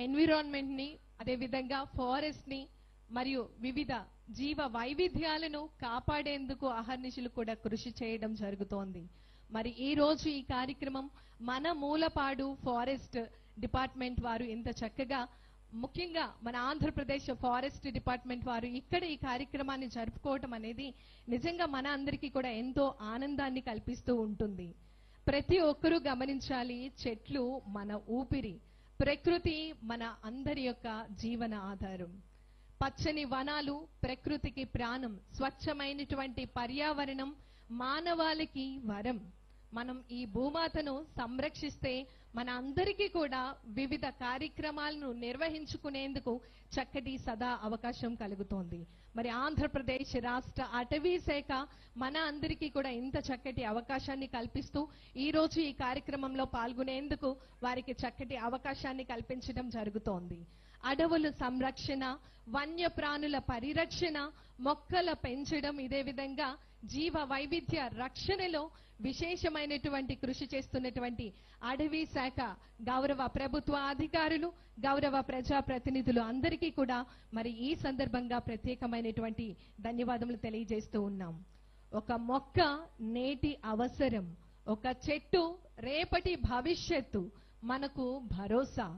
Environment ని, అదే విధంగా ఫారెస్ట్ ని మరియు వివిధ జీవ వైవిధ్యాలను కాపాడేందుకు అహర్నిశలు కూడా కృషి చేయడం జరుగుతోంది. మరి ఈ రోజు ఈ కార్యక్రమం మన మూలపాడు ఫారెస్ట్ డిపార్ట్మెంట్ వారు ఇంత చక్కగా, ముఖ్యంగా మన ఆంధ్రప్రదేశ్ ఫారెస్ట్ డిపార్ట్మెంట్ వారు ఇక్కడ ఈ కార్యక్రమాన్ని జరుపుకోవటం అనేది నిజంగా మన అందరికీ కూడా ఎంతో ఆనందాన్ని కల్పిస్తూ ఉంటుంది. ప్రతి ఒక్కరూ గమనించాలి, చెట్లు మన ఊపిరి, ప్రకృతి మన అందరి యొక్క జీవన ఆధారం. పచ్చని వనాలు ప్రకృతికి ప్రాణం, స్వచ్ఛమైనటువంటి పర్యావరణం మానవాళికి వరం. మనం ఈ భూమాతను సంరక్షిస్తే మన అందరికీ కూడా వివిధ కార్యక్రమాలను నిర్వహించుకునేందుకు చక్కటి సదా అవకాశం కలుగుతోంది. మరి ఆంధ్రప్రదేశ్ రాష్ట్ర అటవీ శాఖ మన అందరికీ కూడా ఇంత చక్కటి అవకాశాన్ని కల్పిస్తూ ఈ రోజు ఈ కార్యక్రమంలో పాల్గొనేందుకు వారికి చక్కటి అవకాశాన్ని కల్పించడం జరుగుతోంది. అడవుల సంరక్షణ, వన్యప్రాణుల పరిరక్షణ, మొక్కల పెంచడం, ఇదే విధంగా జీవ వైవిధ్య రక్షణలో విశేషమైనటువంటి కృషి చేస్తున్నటువంటి అటవీ శాఖ గౌరవ ప్రభుత్వ అధికారులు, గౌరవ ప్రజాప్రతినిధులు అందరికీ కూడా మరి ఈ సందర్భంగా ప్రత్యేకమైనటువంటి ధన్యవాదములు తెలియజేస్తూ ఉన్నాం. ఒక మొక్క నేటి అవసరం, ఒక చెట్టు రేపటి భవిష్యత్తు, మనకు భరోసా.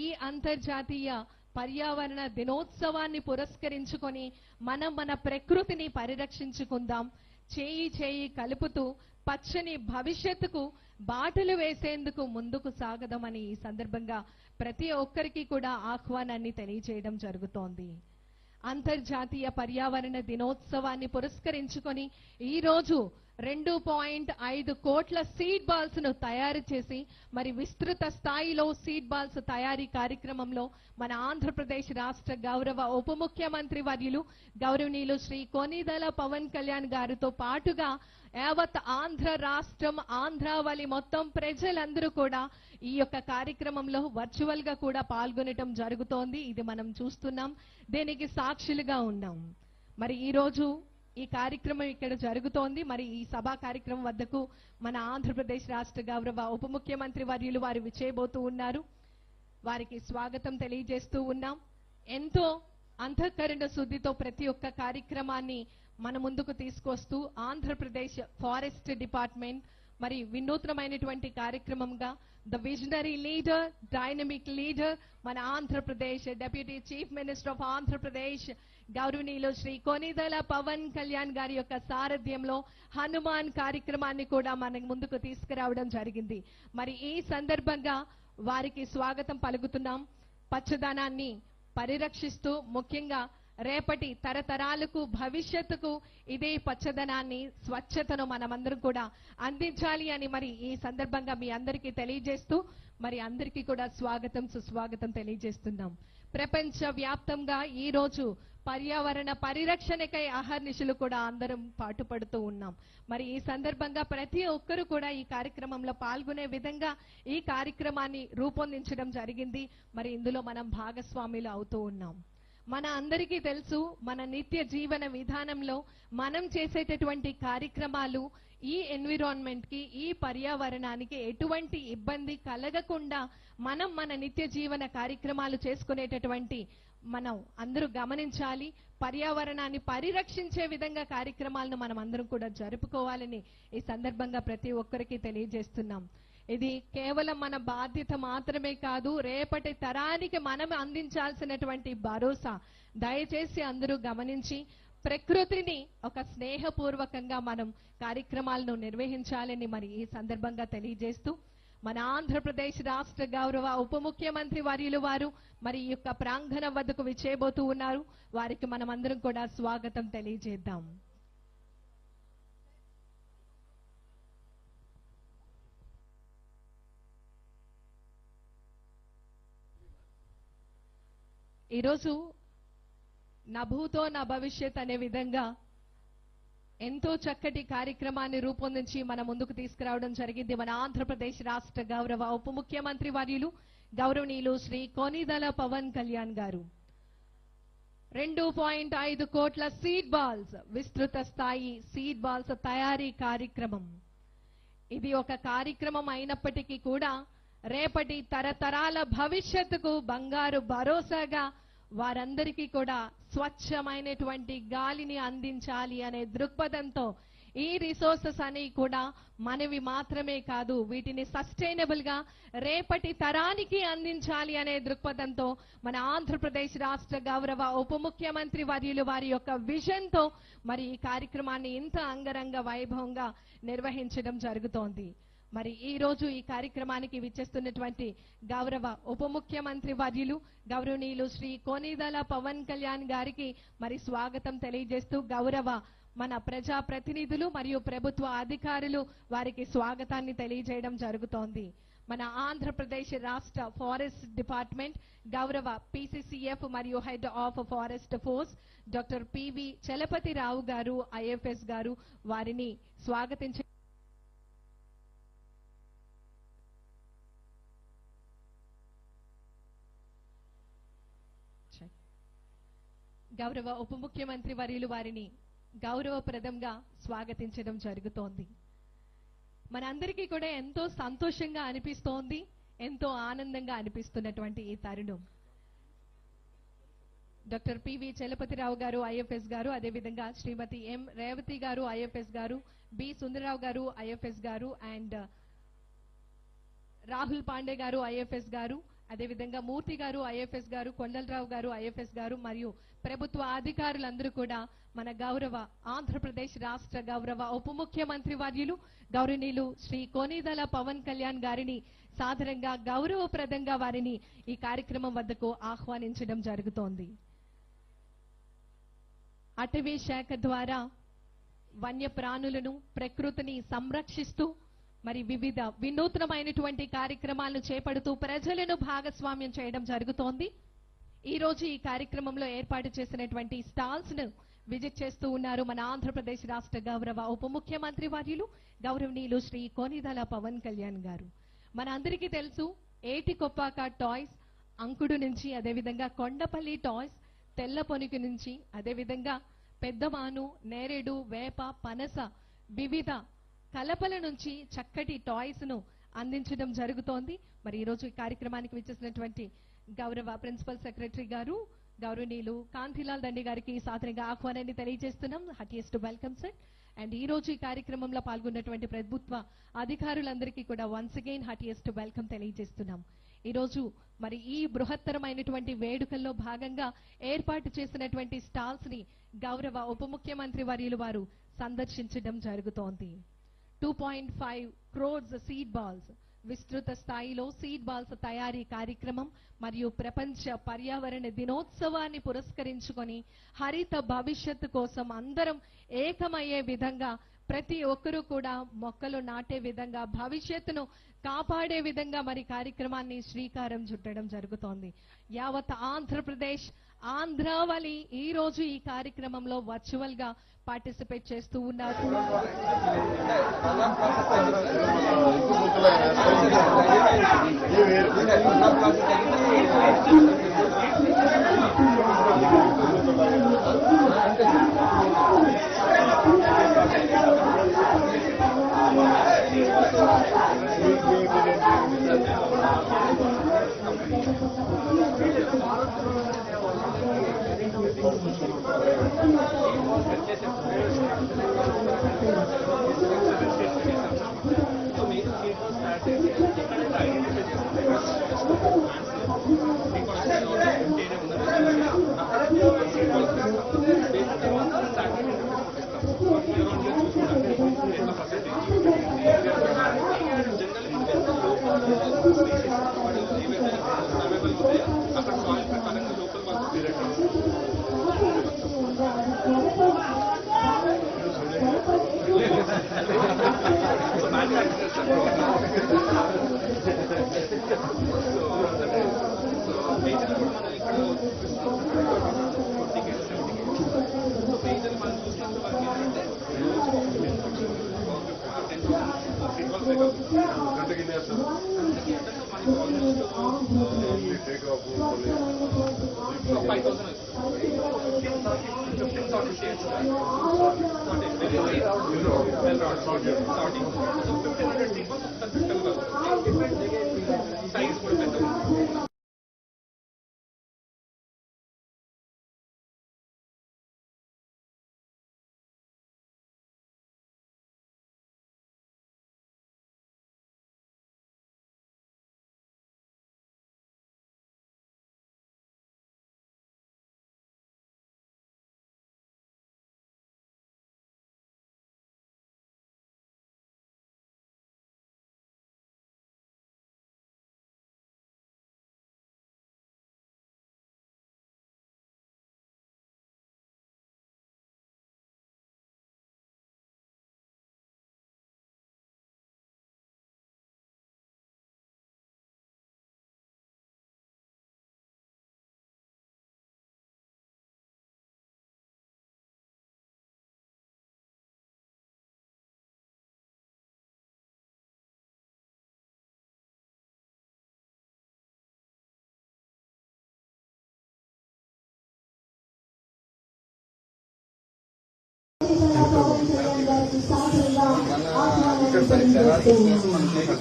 ఈ అంతర్జాతీయ పర్యావరణ దినోత్సవాన్ని పురస్కరించుకొని మనం మన ప్రకృతిని పరిరక్షించుకుందాం. చేయి చేయి కలుపుతూ పచ్చని భవిష్యత్తుకు బాటలు వేసేందుకు ముందుకు సాగదామని ఈ సందర్భంగా ప్రతి ఒక్కరికి కూడా ఆహ్వానాన్ని తెలియజేయడం జరుగుతోంది. అంతర్జాతీయ పర్యావరణ దినోత్సవాన్ని పురస్కరించుకొని ఈ రోజు 2.5 కోట్ల సీడ్ బాల్స్ ను తయారు చేసి మరి విస్తృత స్థాయిలో సీడ్ బాల్స్ తయారీ కార్యక్రమంలో మన ఆంధ్రప్రదేశ్ రాష్ట్ర గౌరవ ఉప ముఖ్యమంత్రి వర్యులు గౌరవనీయులు శ్రీ కొనిదెల పవన్ కళ్యాణ్ గారితో పాటుగా యావత్ ఆంధ్ర రాష్ట్రం, ఆంధ్రావళి మొత్తం ప్రజలందరూ కూడా ఈ యొక్క కార్యక్రమంలో వర్చువల్ గా కూడా పాల్గొనటం జరుగుతోంది. ఇది మనం చూస్తున్నాం, దీనికి సాక్షులుగా ఉన్నాం. మరి ఈ రోజు ఈ కార్యక్రమం ఇక్కడ జరుగుతోంది. మరి ఈ సభా కార్యక్రమం వద్దకు మన ఆంధ్రప్రదేశ్ రాష్ట్ర గౌరవ ఉప ముఖ్యమంత్రి వర్యులు వారు విచ్చేయబోతూ ఉన్నారు. వారికి స్వాగతం తెలియజేస్తూ ఉన్నాం. ఎంతో అంతఃకరణ శుద్ధితో ప్రతి ఒక్క కార్యక్రమాన్ని మన ముందుకు తీసుకొస్తూ ఆంధ్రప్రదేశ్ ఫారెస్ట్ డిపార్ట్మెంట్ మరి వినూత్నమైనటువంటి కార్యక్రమంగా the visionary leader, dynamic leader మన Andhra Pradesh deputy chief minister of Andhra Pradesh గౌరవనీయులు శ్రీ కొనిదెల పవన్ కళ్యాణ్ గారి యొక్క సారథ్యంలో హనుమాన్ కార్యక్రమాన్ని కూడా మన ముందుకు తీసుకురావడం జరిగింది. మరి ఈ సందర్భంగా వారికి స్వాగతం పలుకుతున్నాం. పచ్చదనాన్ని పరిరక్షిస్తూ ముఖ్యంగా రేపటి తరతరాలకు భవిష్యత్తుకు ఇదే పచ్చదనాన్ని, స్వచ్ఛతను మనమందరం కూడా అందించాలి అని మరి ఈ సందర్భంగా మీ అందరికీ తెలియజేస్తూ మరి అందరికీ కూడా స్వాగతం, సుస్వాగతం తెలియజేస్తున్నాం. ప్రపంచ వ్యాప్తంగా ఈ రోజు పర్యావరణ పరిరక్షణకై అహర్నిశలు కూడా అందరం పాటుపడుతూ ఉన్నాం. మరి ఈ సందర్భంగా ప్రతి ఒక్కరూ కూడా ఈ కార్యక్రమంలో పాల్గొనే విధంగా ఈ కార్యక్రమాన్ని రూపొందించడం జరిగింది. మరి ఇందులో మనం భాగస్వాములు అవుతూ ఉన్నాం. మన అందరికీ తెలుసు, మన నిత్య జీవన విధానంలో మనం చేసేటటువంటి కార్యక్రమాలు ఈ ఎన్విరాన్మెంట్ కి, ఈ పర్యావరణానికి ఎటువంటి ఇబ్బంది కలగకుండా మనం మన నిత్య జీవన కార్యక్రమాలు చేసుకునేటటువంటి మనం అందరూ గమనించాలి. పర్యావరణాన్ని పరిరక్షించే విధంగా కార్యక్రమాలను మనం అందరం కూడా జరుపుకోవాలని ఈ సందర్భంగా ప్రతి ఒక్కరికి తెలియజేస్తున్నాం. ఇది కేవలం మన బాధ్యత మాత్రమే కాదు, రేపటి తరానికి మనం అందించాల్సినటువంటి భరోసా. దయచేసి అందరూ గమనించి ప్రకృతిని ఒక స్నేహపూర్వకంగా మనం కార్యక్రమాలను నిర్వహించాలని మరి ఈ సందర్భంగా తెలియజేస్తూ మన ఆంధ్రప్రదేశ్ రాష్ట్ర గౌరవ ఉప ముఖ్యమంత్రి వర్యులు వారు మరి ఈ యొక్క ప్రాంగణం వద్దకు విచ్చేయబోతూ ఉన్నారు. వారికి మనమందరం కూడా స్వాగతం తెలియజేద్దాం. ఈరోజు నా భూతో నా భవిష్యత్ అనే విధంగా ఎంతో చక్కటి కార్యక్రమాన్ని రూపొందించి మన ముందుకు తీసుకురావడం జరిగింది మన ఆంధ్రప్రదేశ్ రాష్ట్ర గౌరవ ఉప ముఖ్యమంత్రి వర్యులు గౌరవనీయులు శ్రీ కొనిదెల పవన్ కళ్యాణ్ గారు. 2.5 కోట్ల సీడ్ బాల్స్, విస్తృత స్థాయి సీడ్ బాల్స్ తయారీ కార్యక్రమం. ఇది ఒక కార్యక్రమం అయినప్పటికీ కూడా రేపటి తరతరాల భవిష్యత్తుకు బంగారు భరోసాగా వారందరికీ కూడా స్వచ్ఛమైనటువంటి గాలిని అందించాలి అనే దృక్పథంతో ఈ రిసోర్సెస్ అని కూడా మనవి మాత్రమే కాదు, వీటిని సస్టైనబుల్ గా రేపటి తరానికి అందించాలి అనే దృక్పథంతో మన ఆంధ్రప్రదేశ్ రాష్ట్ర గౌరవ ఉప ముఖ్యమంత్రి వర్యులు వారి యొక్క విజన్ తో మరి ఈ కార్యక్రమాన్ని ఇంత అంగరంగ వైభవంగా నిర్వహించడం జరుగుతోంది. మరి ఈ రోజు ఈ కార్యక్రమానికి విచ్చేస్తున్నటువంటి గౌరవ ఉప ముఖ్యమంత్రి వర్యులు గౌరవనీయులు శ్రీ కోనిదల పవన్ కళ్యాణ్ గారికి మరి స్వాగతం తెలియజేస్తూ గౌరవ మన ప్రజా ప్రతినిధులు మరియు ప్రభుత్వ అధికారులు వారికి స్వాగతాన్ని తెలియజేయడం జరుగుతోంది. మన ఆంధ్రప్రదేశ్ రాష్ట్ర ఫారెస్ట్ డిపార్ట్మెంట్ గౌరవ PCCF మరియు head of forest force doctor PV Chalapathirao గారు IFS గారు వారిని స్వాగతించ గౌరవ ఉప ముఖ్యమంత్రి వర్యులు వారిని గౌరవప్రదంగా స్వాగతించడం జరుగుతోంది. మనందరికీ కూడా ఎంతో సంతోషంగా అనిపిస్తోంది, ఎంతో ఆనందంగా అనిపిస్తున్నటువంటి ఈ తరుణం. డాక్టర్ పివి చలపతిరావు గారు IFS గారు, అదేవిధంగా శ్రీమతి M రేవతి గారు IFS గారు, B సుందరరావు గారు IFS గారు, అండ్ రాహుల్ పాండే గారు IFS గారు, అదేవిధంగా మూర్తి గారు IFS గారు, కొండలరావు గారు IFS గారు మరియు ప్రభుత్వ అధికారులందరూ కూడా మన గౌరవ ఆంధ్రప్రదేశ్ రాష్ట్ర గౌరవ ఉప ముఖ్యమంత్రి వర్యులు గౌరవనీయులు శ్రీ కోనిదల పవన్ కళ్యాణ్ గారిని సాదరంగా గౌరవప్రదంగా వారిని ఈ కార్యక్రమం వద్దకు ఆహ్వానించడం జరుగుతోంది. అటవీ శాఖ ద్వారా వన్యప్రాణులను ప్రకృతిని సంరక్షిస్తూ మరి వివిధ వినూత్నమైనటువంటి కార్యక్రమాలను చేపడుతూ ప్రజలను భాగస్వామ్యం చేయడం జరుగుతోంది. ఈ రోజు ఈ కార్యక్రమంలో ఏర్పాటు చేసినటువంటి స్టాల్స్ ను విజిట్ చేస్తూ ఉన్నారు మన ఆంధ్రప్రదేశ్ రాష్ట్ర గౌరవ ఉప ముఖ్యమంత్రి వర్యులు గౌరవనీయులు శ్రీ కోనిదల పవన్ కళ్యాణ్ గారు. మన అందరికీ తెలుసు ఏటికొప్పాక టాయ్స్ అంకుడు నుంచి, అదేవిధంగా కొండపల్లి టాయ్స్ తెల్ల పొనికి నుంచి, అదేవిధంగా పెద్దమాను, నేరేడు, వేప, పనస వివిధ కలపల నుంచి చక్కటి టాయ్స్ ను అందించడం జరుగుతోంది. మరి ఈ రోజు ఈ కార్యక్రమానికి విచ్చేసినటువంటి గౌరవ ప్రిన్సిపల్ సెక్రటరీ గారు గౌరవనీయులు కాంతిలాల్ దండి గారికి సాదరంగా ఆహ్వానాన్ని తెలియజేస్తున్నాం. హర్టియెస్ట్ వెల్కమ్ సార్. అండ్ ఈ రోజు ఈ కార్యక్రమంలో పాల్గొన్నటువంటి ప్రభుత్వ అధికారులందరికీ కూడా వన్స్ అగైన్ హర్టియెస్ట్ వెల్కమ్ తెలియజేస్తున్నాం. ఈ రోజు మరి ఈ బృహత్తరమైనటువంటి వేడుకల్లో భాగంగా ఏర్పాటు చేసినటువంటి స్టాల్స్ ని గౌరవ ఉప ముఖ్యమంత్రి వర్యులు వారు సందర్శించడం జరుగుతోంది. 2.5 crores సీడ్ బాల్స్ విస్తృత స్థాయిలో సీడ్ బాల్స్ తయారీ కార్యక్రమం మరియు ప్రపంచ పర్యావరణ దినోత్సవాన్ని పురస్కరించుకొని హరిత భవిష్యత్తు కోసం అందరం ఏకమయ్యే విధంగా ప్రతి ఒక్కరూ కూడా మొక్కలు నాటే విధంగా భవిష్యత్తును కాపాడే విధంగా మరి కార్యక్రమాన్ని శ్రీకారం చుట్టడం జరుగుతోంది. యావత్ ఆంధ్రప్రదేశ్ ఆంధ్రావళి ఈ రోజు ఈ కార్యక్రమంలో వర్చువల్ గా పార్టిసిపేట్ చేస్తూ ఉన్నారు.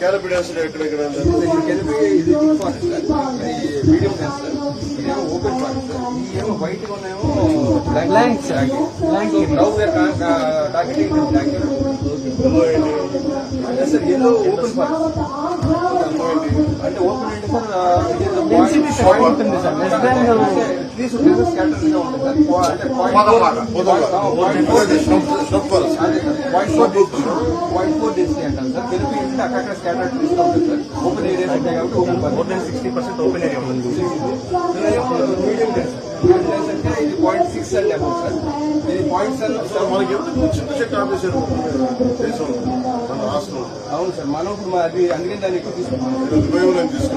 క్యాలిబ్రేటర్స్ ఎక్కడెక్కడ మీడియం సార్ ఇదేమో ఓపెన్ పార్ట్ సార్ ఇదేమో వైట్ ఉన్నాయేమో blank sir yellow open part అంటే ఓపెన్ అంటే సార్ ఉంటుంది సార్ స్కాటర్ గా ఉంటుంది పాయింట్ 4 డెన్సిటీ అంటాం సార్ తెలుపు ఏంటంటే అక్కడక్కడ స్కాటర్ తీస్తూ ఉంటుంది సార్ ఓపెన్ ఏరియాస్ ఉంటాయి కాబట్టి ఓపెన్ పార్ట్ 60% ఓపెన్ ఏరియా ఉంది మీడియం డెన్స్ అంటే ఇది 0.6 అంటే అమౌంట్ సార్ ఇది 0.7 సార్ మనకి ఎందుకు చిన్న చెక్ ఆపేశారు అవును సార్ మనం ఇప్పుడు అది అందుకని దాన్ని ఎక్కువ తీసుకున్నాం లేటెస్ట్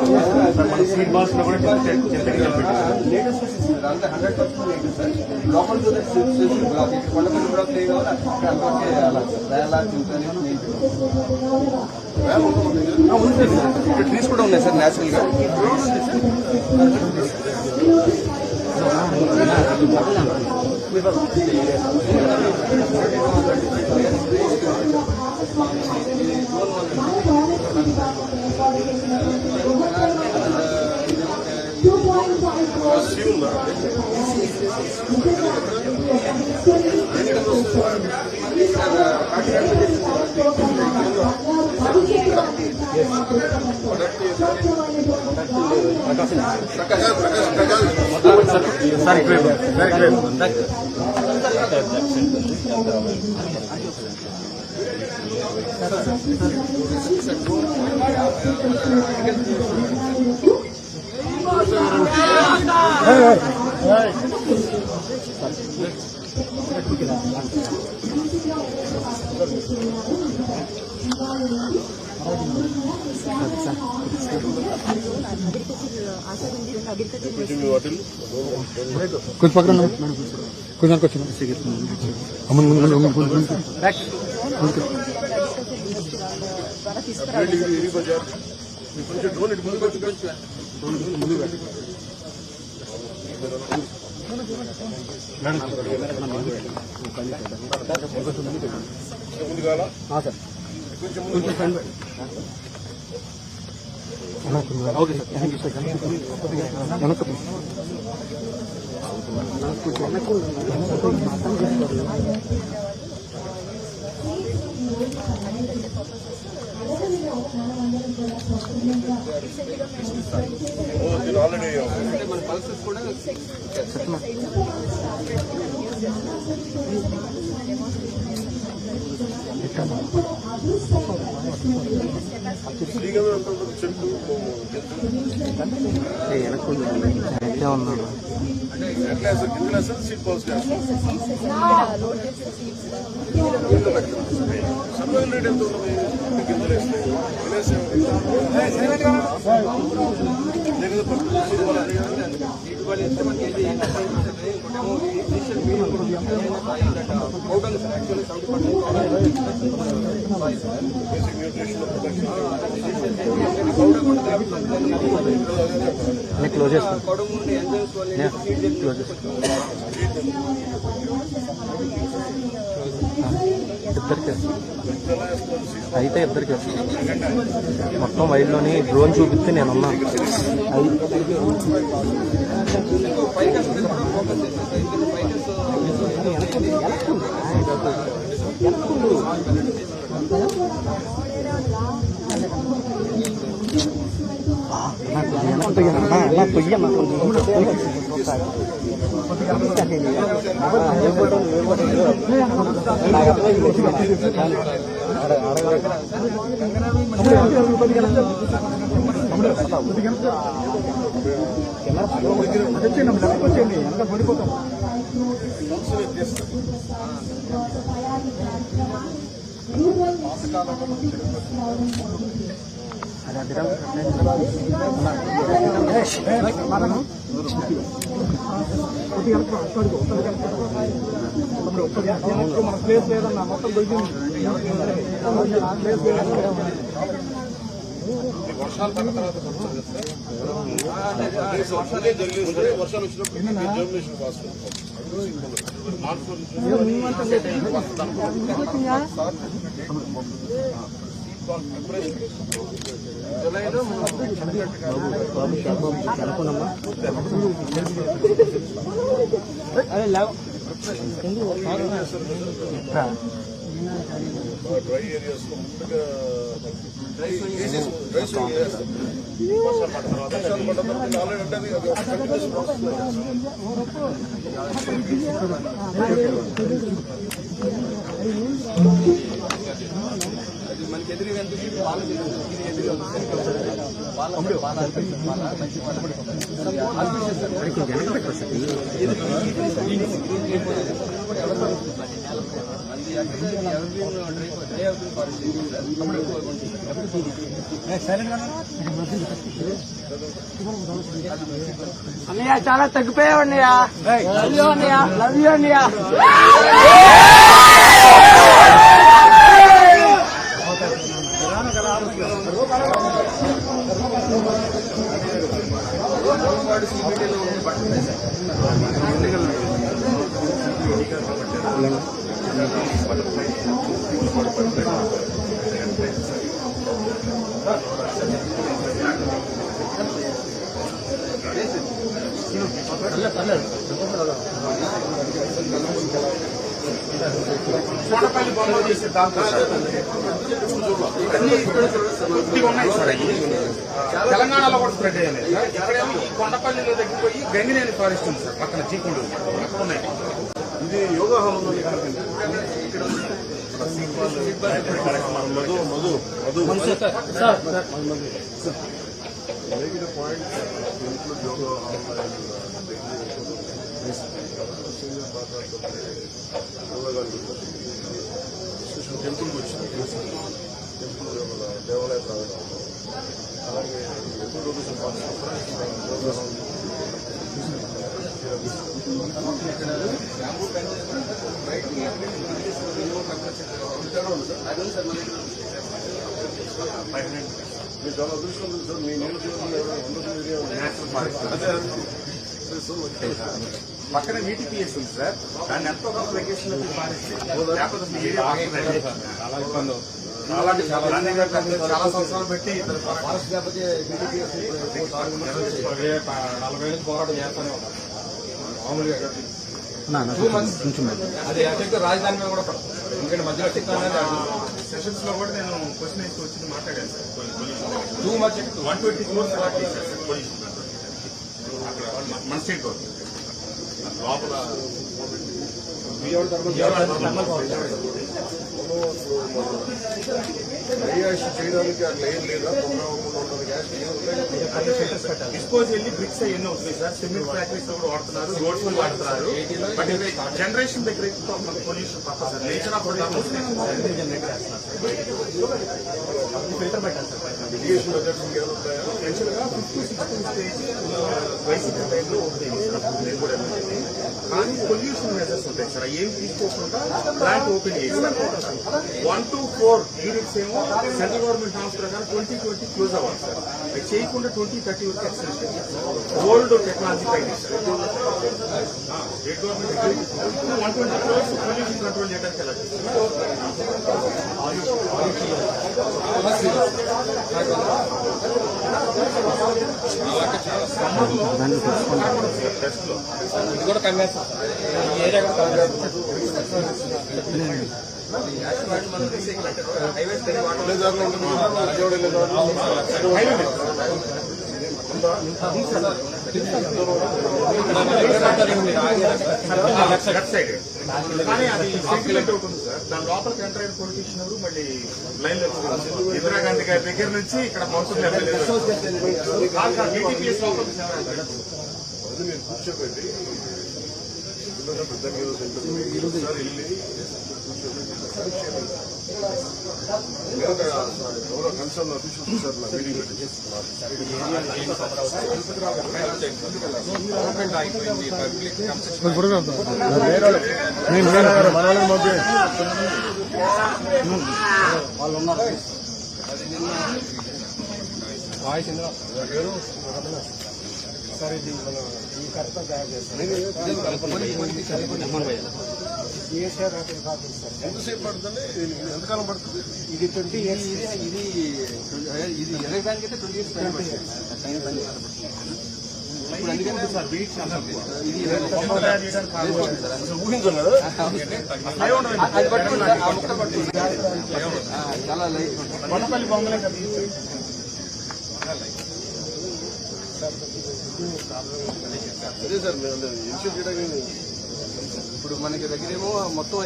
సార్ అంతా 100% లేటెస్ట్ సార్ లోపల బ్లాక్ కొండపల్లి బ్లాక్ ఏ కావాలి అక్కడికే అలా ఇక్కడ ట్రీస్ కూడా ఉన్నాయి సార్ న్యాచురల్ గా कुछ पकड़ो ना कुछ ना कुछ Aman okay sir thank you sir already మన పల్సెస్ కూడా చెట్టు సీట్ పాల్స్ సబ్సిడీ రేట్ ఎంత ఉంటుంది గింజలు వేస్తే ఇంకోటేమో initial medium soil that powder ఉంది sir. Actually 70% soil sir. Basic nutrition powder కూడా క్లోజ్ చేస్తాను. పౌడర్ నుండి ఎంజైమ్స్ వల్ల సీడ్ క్లోజ్ ఇద్దరికి అయితే ఇద్దరికి మొత్తం వైల్డ్లోని డ్రోన్ చూపిస్తే నేను ఉన్నాను. అది పడిపోతాం. మన ప్లేస్ లేదన్నా మొత్తం దొరికింది. వర్షాలు పడిన తర్వాత వర్షాలు వచ్చినప్పుడు జర్మినేషన్ ఫాస్ట్ జూలైలో డ్రై ఏరియాస్ లో ముందుగా డ్రై వర్షాలు పడిన తర్వాత ఆల్రెడీ అంటే అది కంటిన్యూస్ ప్రాసెస్. మనకి ఎదురు పాలు అన్నయ్య చాలా తగ్గిపోయావు అన్నయ్య. లవ్ యూ అన్నయ్య. లవ్ యూ అన్నయ్య. కొండపల్లి బొమ్మలు చేసే దాంతో ఇవన్నీ కొద్దిగా ఉన్నాయి సార్. తెలంగాణలో కూడా స్ప్రెడ్ అయ్యాయి. ఇక్కడేమో ఈ కొండపల్లిలో దగ్గర పోయి గంగినేని ఫారెస్ట్ ఉంది సార్, పక్కన చీకుండు అక్కడ ఉన్నాయి. ఇది యోగా హాల్ ఉంది. మధు మధు మధు పాయింట్ యోగా హాల్ టెంపుల్కి వచ్చింది. టెంపుల్ దేవాలయ ప్రాంగణం అలాగే ఎప్పుడు టూరిజం మీరు చాలా అదృష్టం ఉంది సార్. మీ నియోజకవర్గంలో పక్కన వీటీపీఎస్ ఉంది సార్. దాన్ని ఎంతో కొంత వెకేషన్ చాలా సంవత్సరాలు పెట్టి 40 ఏళ్ళకి పోరాటం చేస్తానే ఉంటాం మామూలుగా. అది అత్యంత రాజధాని మీద కూడా పడతాం. ఎందుకంటే మధ్యలో సెషన్స్ లో కూడా నేను క్వశ్చన్ వేసి వచ్చి మాట్లాడాను sir. Too much 120 crores allot చేశారు సార్ పొజిషన్. అక్కడ మన స్టేట్ గవర్నమెంట్ లోపల చేయడానికి అట్లా ఏం లేదా డిస్పోజ్ వెళ్ళి బ్రిక్స్ అవన్నీ వస్తాయి సార్. సిమెంట్ ఫ్యాక్టరీస్ లో కూడా వాడుతున్నారు, రోడ్స్ లో వాడుతున్నారు. బట్ జనరేషన్ దగ్గర పొల్యూషన్ తప్ప సార్. నేచర్ ఆఫ్ ఫిల్టర్ పెట్టాలి సార్. మిటిగేషన్ మెథడ్స్ ఇంకేమైనా ఉంటాయా? యాక్చువల్ గా 5th to 6th stage YCP టైంలో ఉంటాయి నేను కూడా ఎమ్మెల్యే. కానీ పొల్యూషన్ మెజర్స్ ఉంటాయి సార్. ఏం తీసుకోకుండా ప్లాంట్ ఓపెన్ చేస్తారు. 1 to 4 యూనిట్స్ ఏమో సెంట్రల్ గవర్నమెంట్ నామ్స్ ప్రకారం 2020 క్లోజ్ అవ్వాలి సార్. అది చేయకుండా 2030 వరకు ఎక్స్టెన్షన్ ఓల్డ్ టెక్నాలజీ పైన state government 120 crores pollution control చేయడానికి ఎలా ఇది కూడా కన్వేస్తాం ఏరియా కూడా లెఫ్ట్ సైడ్. కానీ అది సెంటిమెంట్ అవుతుంది సార్. దాని లోపలికి ఎంటర్ అయిన పొలిటీషియన్ ఎవరు మళ్ళీ లైన్ లో ఇందిరాగాంధీ గారి దగ్గర నుంచి ఇక్కడ మౌంటైన్ BTPS లోపలికి మీరు కూర్చోబెట్టి పెద్ద ఎవరో కన్సర్న్ అఫీషియల్స్ సార్ నా మీటింగ్ వాళ్ళు ఉన్నారు. వాయిస్ ఇందులో సార్ ఇది మన ఈ కరెక్ట్గా తయారు చేస్తాను. ఎంతసేపు పడుతుంది? ఎంతకాలం పడుతుంది? ఇది 20 years. ఇది 20 దానికి అయితే 20 years టైం పడుతుంది. ఇప్పుడు అందుకని సార్ బీట్స్ ఇది ఊహించాను కదా. అది పట్టుకుంటే చాలా లైట్ కొండపల్లి బొమ్మలే కదా. అదే సార్ ఇన్షూర్ చేయడానికి ఇప్పుడు మనకి దగ్గరేమో మొత్తం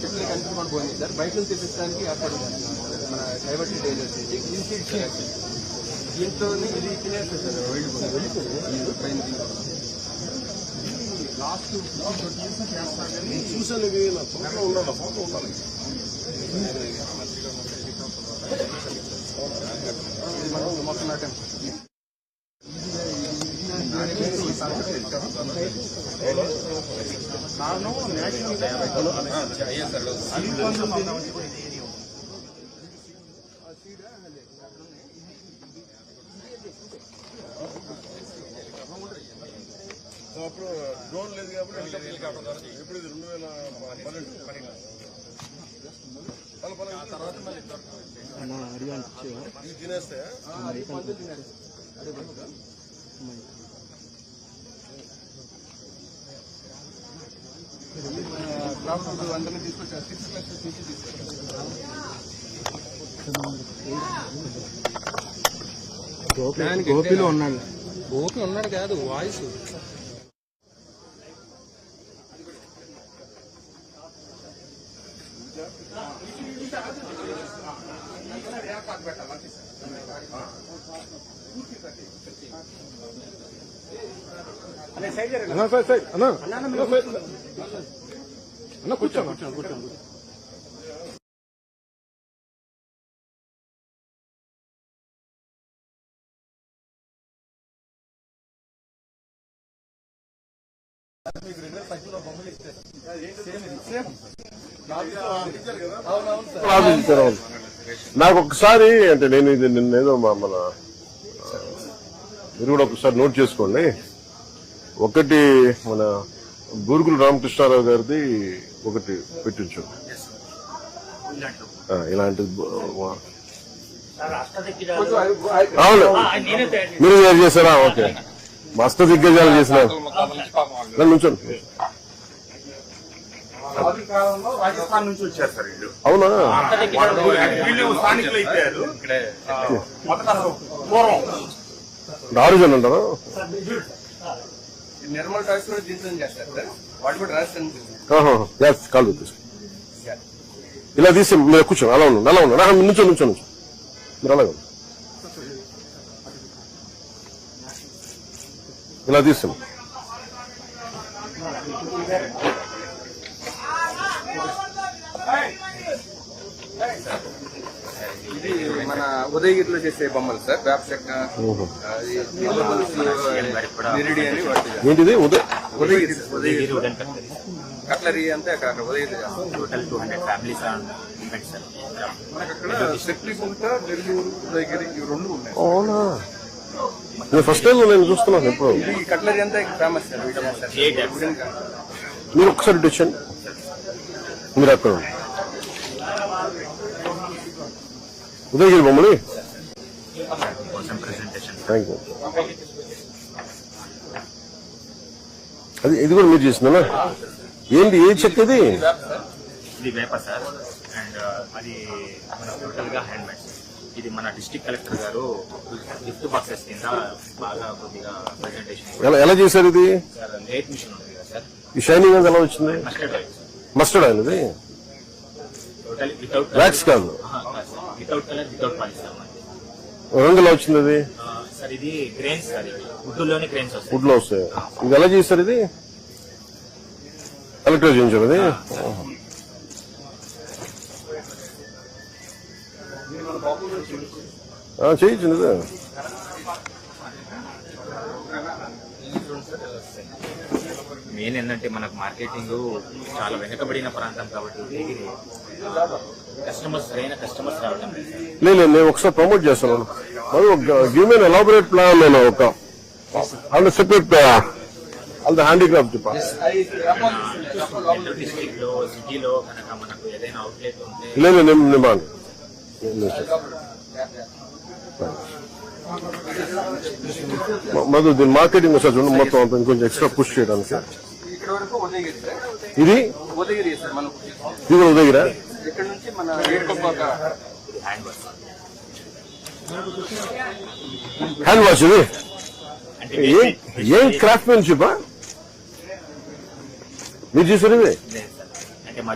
చెట్లు కనిపించకుండా పోయింది సార్. బయట నుంచి తెప్పించడానికి ఏర్పాటు చేస్తున్నాం మన డైవర్సిటీ ఏజెన్సీ దీంట్లో ఇది తినేస్తుంది సార్. పైన లాస్ట్ చూసాను ఇది నా ఫోన్లో ఉండాలి. ఫోన్లో ఉండాలి. మనం మొత్తం నాటాం. కారణం నేషనల్ అప్పుడు డ్రోన్ లేదు కాబట్టి ఎప్పుడు ఇది 2012 ఇది తినేస్తాయా? అందరినీ తీసుకొచ్చారు. 6 లక్షల నుంచి తీసుకొచ్చారు. గోపిలో ఉన్నాడు. గోపి ఉన్నాడు కాదు వాయిస్ అన్నా సార్ సార్ అన్నా అన్నా కూర్చోండి కూర్చోండి. నాకు ఒకసారి అంటే నేను ఇది నిన్నేదో మన మీరు కూడా ఒకసారి నోట్ చేసుకోండి. ఒకటి మన బూరుగుల రామకృష్ణారావు గారిది ఒకటి పెట్టించు. ఇలాంటి అవును మీరు తయారు చేశారా? ఓకే మస్తు దిగ్గజాలు చేసినారు. నుంచోండి. కాలంలో రాజస్థాన్ నుంచి వచ్చారు సార్ వీళ్ళు. అవునా? వీళ్ళు స్థానికులు అయిపోయారు. మొదట పూర్వం దారుజన్ అంటారా? నిర్మల్ టాయ్స్ కూడా దీంతో చేస్తారు సార్. వాటి కూడా రాజస్థాన్ కాల్ పెట్టేసి ఇలా తీసి మీరు కూర్చోండి. అలా ఉన్నాను, అలా ఉన్నాను. నుంచో మీరు అలాగే ఇలా తీస్తాను. ఇది మన ఉదయగిరిలో చేసే బొమ్మలు సార్. వేప చెక్క, నిరిడి అని వాటి ఏంటిది ఉదయగిరి కట్లరీ అంతా అక్కడ Udayagiri total 200 families events sir. మనకు అక్కడ శక్తిగుంట, నెల్లూరు, ఉదయగిరి ఇవి రెండు ఉన్నాయి. అవునా, నేను ఫస్ట్ టైం నేను చూస్తున్నాను ఎప్పుడు. ఇది కట్లరీ అంతా ఫేమస్ సార్. మీరు ఒక్కసారి ఇటు వచ్చండి, మీరు అక్కడ ఉండండి. ఉదయగిరి బొమ్మలు కోసం ప్రెజెంటేషన్. Thank you. అది ఇది కూడా మీరు చేసిందా? ఏంటి ఏ చెక్క ఇది? ఇది వేప సార్. అండ్ అది మన టోటల్ గా హ్యాండ్ మేడ్. ఇది మన డిస్ట్రిక్ట్ కలెక్టర్ గారు గిఫ్ట్ బాక్సెస్ కింద బాగా కొద్దిగా ప్రెజెంటేషన్. ఎలా చేశారు ఇది? సార్ లేట్ మిషన్ ఉంది కదా సార్. ఈ షైనింగ్ అది ఎలా వచ్చింది? Mustard oil. మస్టర్డ్ ఆయిల్ ఇది టోటల్ వితౌట్ వ్యాక్స్ కాదు, without colour, without polish sir. రంగు ఎలా వచ్చింది అది? సార్ ఇది గ్రెయిన్స్ సార్. ఇది వుడ్లోనే గ్రెయిన్స్ వస్తాయి. వుడ్ లో వస్తాయి. ఇది ఎలా చేశారు? ఇది కలెక్టర్ చేయించారు అది. చేయించింది ఇది. మెయిన్ ఏంటంటే మనకు మార్కెటింగ్ చాలా వెనకబడిన ప్రాంతం కాబట్టి ఉదయగిరి కస్టమర్స్ సరైన కస్టమర్స్ రావడం లేదు. లేదు, నేను ఒకసారి ప్రమోట్ చేస్తాను. మరి గివ్ మీ ఎలాబొరేట్ ప్లాన్. నేను ఒక separate all the handicraft Nellore district లో సిటీలో కనుక మనకు ఏదైనా అవుట్లెట్ ఉంటే లేదు నేను మధు దీని మార్కెటింగ్ ఒకసారి చూడండి. మొత్తం అంతా ఇంకొంచెం ఎక్స్ట్రా పుష్ చేయడానికి. ఇక్కడ వరకు ఉదయగిరి సార్. ఇది ఉదయగిరి సార్. మనం ఇది కూడా ఉదయగిరా? ఇక్కడ నుంచి మన ఏడుకొప్పాక హ్యాండ్ వాష్ హ్యాండ్ వాష్. ఇది అంటే ఏం క్రాఫ్ట్మెన్షిప్ మీరు చేశారు? ఇది లేదు సార్. అంటే మా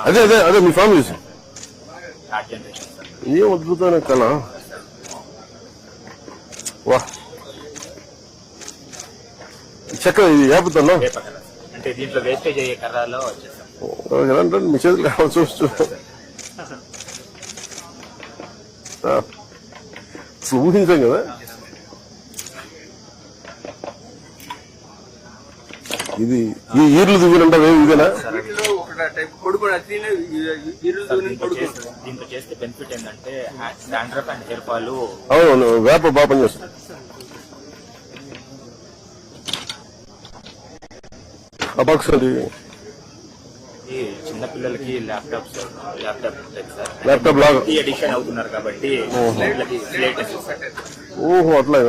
అదే అదే అదే మీ ఫ్యామిలీ థర్డ్ జనరేషన్ సార్. ఏం అద్భుతమైన కళ. వా, చెక్క ఇది ఏపుతాను. వేప కలర్ అంటే దీంట్లో వేస్టేజ్ అయ్యే కర్రలో వచ్చేసాం. అంటే మీ చేతులు కావాలి చూస్తూ ఊహించాం కదా. ఇది ఈ ఈర్లు దిగునంటే ఇదేనా? వీటిలో ఒక టైప్ కొడుకు అతినే ఇరులు దీంట్లో చేస్తే బెనిఫిట్ ఏంటంటే డాండ్రఫ్ అండ్ హెయిర్ ఫాల్. అవును, వేప బాగా పనిచేస్తుంది. అబాక్స్ అది ఈ చిన్న పిల్లలకి ల్యాప్టాప్ ఉంటాయి సార్. ల్యాప్టాప్ లాగా ఎడిక్షన్ అవుతున్నారు కాబట్టి వీళ్ళకి లేటెస్ట్. ఓహో అట్లా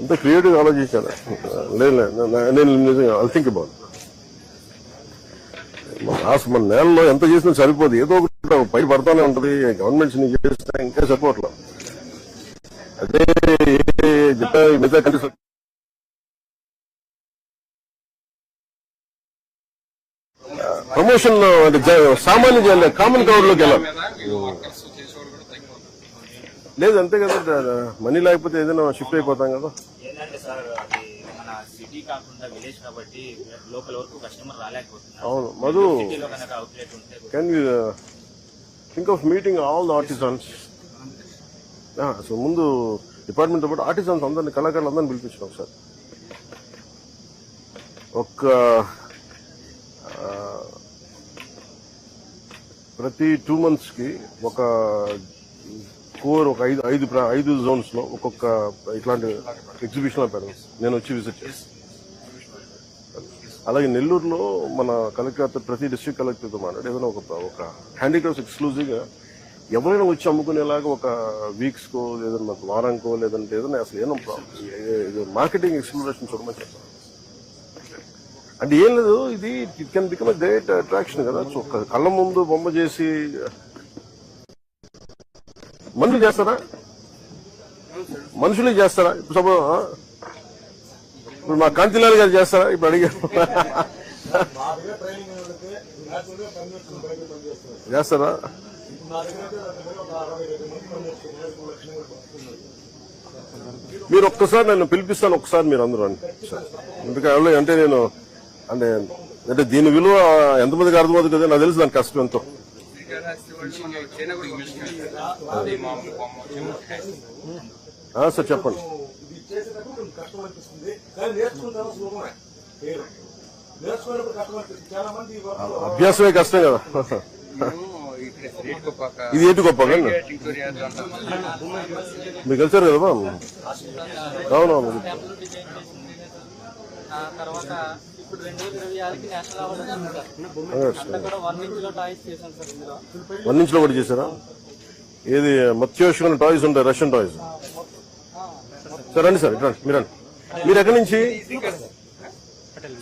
అంత క్రియేటివ్ ఆలోచించాను. లేదు నేను నిజంగా ఐ థింక్ అబౌట్ మన నేలలో ఎంత చేసినా సరిపోదు. ఏదో ఒకటి పై పడతానే ఉంటది. గవర్నమెంట్స్ ని చేస్తే ఇంకా సరిపోవట్లా. అదే మిగతా కంట్రీస్ ప్రమోషన్ అంటే సామాన్య కామన్ కవర్ లోకి వెళ్ళాలి. లేదు అంతే కదా, మనీ లేకపోతే ఏదైనా షిఫ్ట్ అయిపోతాం కదా. ఏంటంటే సార్ అది మన సిటీ కాకుండా విలేజ్ కాబట్టి లోకల్ వరకు కస్టమర్ రాలేకపోతున్నారు. అవును మధు, సిటీలో కనుక అవుట్లెట్ ఉంటే can you think of meeting all the artisans. So ముందు డిపార్ట్మెంట్ తో పాటు ఆర్టిజన్స్ అందరినీ, కళాకారులు అందరినీ పిలిపించాం సార్. ప్రతి 2 months కి ఒక కోర్, ఒక 5 zones లో ఒక్కొక్క ఇట్లాంటి ఎగ్జిబిషన్ పెడదాం. నేను వచ్చి విజిట్ చేస్తాను. అలాగే నెల్లూరులో మన కలెక్టర్, ప్రతి డిస్ట్రిక్ట్ కలెక్టర్తో మాట్లాడి ఏదైనా ఒక హ్యాండీక్రాఫ్ట్స్ ఎక్స్క్లూజివ్ గా ఎవరైనా వచ్చి అమ్ముకునేలాగా ఒక వీక్స్ కో, లేదన్నా వారానికో, లేదంటే ఏదైనా అసలు ఏమో మార్కెటింగ్ ఎక్స్ప్లోరేషన్ చూడమని చెప్పాను. అంటే ఏం లేదు, ఇది it can become a great attraction కదా. కళ్ళ ముందు బొమ్మ చేసి మందులు చేస్తారా? మనుషులే చేస్తారా ఇప్పుడు ఇప్పుడు మా కాంతిలాల్ గారు చేస్తారా ఇప్పుడు అడిగారు చేస్తారా మీరు ఒక్కసారి నన్ను పిలిపిస్తాను, ఒకసారి మీరు అందరూ అండి ఎందుకంటే అంటే నేను అంటే దీని విలువ ఎంతమందికి అర్థమవుతుంది కదా, నాకు తెలుసు దాని కష్టం ఎంతో. సార్ చెప్పండి. అభ్యాసమే కష్టం కదా. ఇది ఏటి గొప్ప మీకు కలిసారు కదా. అవునవును. తర్వాత ఇప్పుడు 2026కి నేషనల్ అవార్డు వచ్చింది సార్. కూడా 1 ఇంచ్లో టాయ్స్ చేశాను సార్. ఇందులో 1 ఇంచ్లో కూడా చేశారా? ఏది మత్స్యోషమైన టాయ్స్ ఉంటాయి, రష్యన్ టాయ్స్. సార్ రండి సార్, ఇట్లా మీరు ఎక్కడి నుంచి?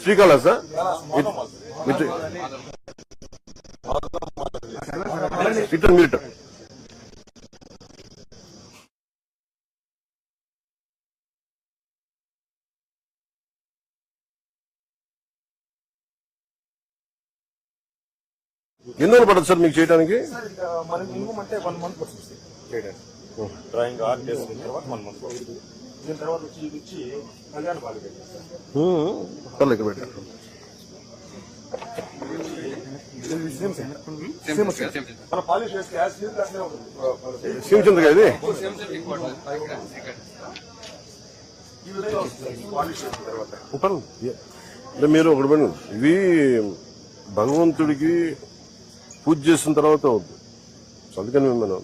శ్రీకాళహస్తి సార్. ఇట్లా మీరు ఎన్ని రోజులు పడుతుంది సార్ మీకు చేయడానికి? మినిమం 1 month పడుతుంది చేయడానికి. డ్రాయింగ్ ఆర్ట్ చేసిన తర్వాత 1 month పడుతుంది. దీని తర్వాత వచ్చి కళ్యాణ బాగా పెట్టారు. శివచంద్ర ఇది మీరు ఒకటి పని, ఇవి భగవంతుడికి పూజ చేసిన తర్వాత అవుతుంది. అందుకని మేము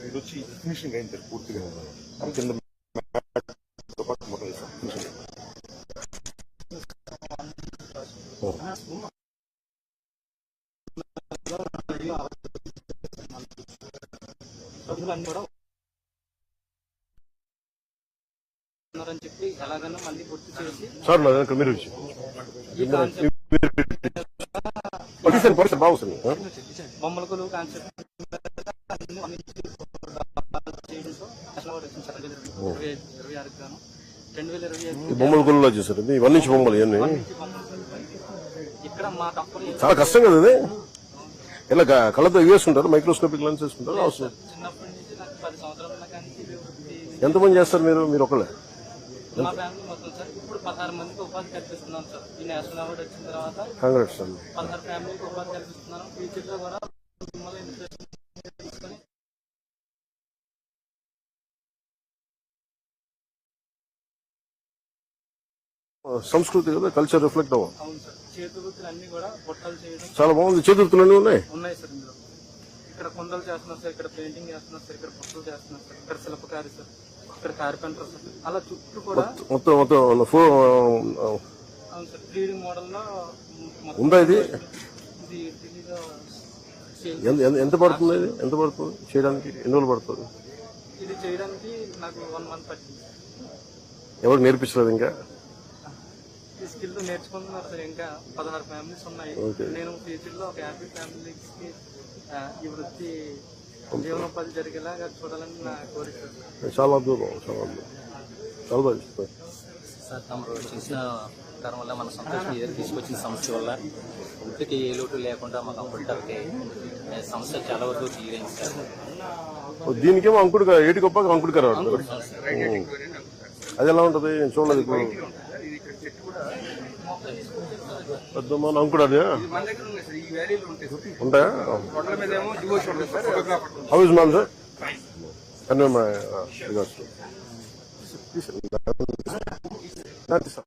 ఇది వచ్చి ఫినిషింగ్ అయింది పూర్తిగా. కింద అని చెప్పి ఎలాగైనా మళ్ళీ గుర్తు చేసి సార్ మీరు బాగుంది. బొమ్మల కొలువు కాన్సెప్ట్ బొమ్మల కొలువులో చేశారు. 1 ఇంచ్ బొమ్మలు ఇవన్నీ ఇక్కడ మా కంపెనీ చాలా కష్టం కదా ఇది. ఇలా కళ్ళతో వేసుకుంటారు, మైక్రోస్కోపిక్ లెన్స్ వేసుకుంటారు. అవసరం చిన్నప్పటి నుంచి నాకు 10 సంవత్సరాల కానీ ఎంతమంది చేస్తారు మీరు ఒకళ్ళే? మా ఫ్యామిలీ మొత్తం సార్. ఇప్పుడు 16 మందికి ఉపాధి కల్పిస్తున్నాం సార్. ఈ నేషనల్ అవార్డు వచ్చిన తర్వాత కాంగ్రెస్ సార్ 16 ఫ్యామిలీకి ఉపాధి కల్పిస్తున్నాను. ఫ్యూచర్ లో కూడా తీసుకొని సంస్కృతి కదా, కల్చర్ రిఫ్లెక్ట్ అవ్వాలి. అవును సార్. చేతివృత్తులు అన్ని కూడా బుట్టలు చేయడం చాలా బాగుంది. చేతివృత్తులు అన్నీ ఉన్నాయి సార్. ఇందులో ఇక్కడ కుండలు చేస్తున్నారు సార్, ఇక్కడ పెయింటింగ్ చేస్తున్నారు సార్, ఇక్కడ బుట్టలు చేస్తున్నారు సార్, ఇక్కడ శిల్పకారి సార్, ఇక్కడ కార్పెంటర్ సార్. అలా చుట్టూ కూడా మొత్తం అవును సార్. 3D మోడల్లో ఉందా ఇది? ఇది ఎంత పడుతుంది? ఎంత పడుతుంది చేయడానికి? ఎన్ని రోజులు పడుతుంది? ఇది చేయడానికి నాకు 1 month పట్టింది. ఎవరికి నేర్పిస్తున్నారు? ఇంకా ఈ స్కిల్ నేర్చుకుంటున్నారు సార్. ఇంకా 16 ఫ్యామిలీస్ ఉన్నాయి. నేను ఫ్యూచర్ లో ఒక 50 ఫ్యామిలీస్ కి ఈ వృత్తి జీవనోపాధి జరిగేలాగా చూడాలని నా కోరిక. చాలా అద్భుతం, చాలా అద్భుతం, చాలా బాగా సార్. తమరు చేసిన కారణం వల్ల మన సంతోషం తీసుకొచ్చిన సమస్య వల్ల ఇంటికి ఏ లోటు లేకుండా మా కంప్యూటర్కి సమస్య చాలా వరకు తీరైంది సార్. దీనికేమో అంకుడు ఏటి గొప్ప అంకుడు గారు అది ఎలా ఉంటది? నేను చూడలేదు ఇప్పుడు. పెద్ద మన అంకుడు అదే ఉంటాయా? How is ma'am sir? Convey my regards. Sir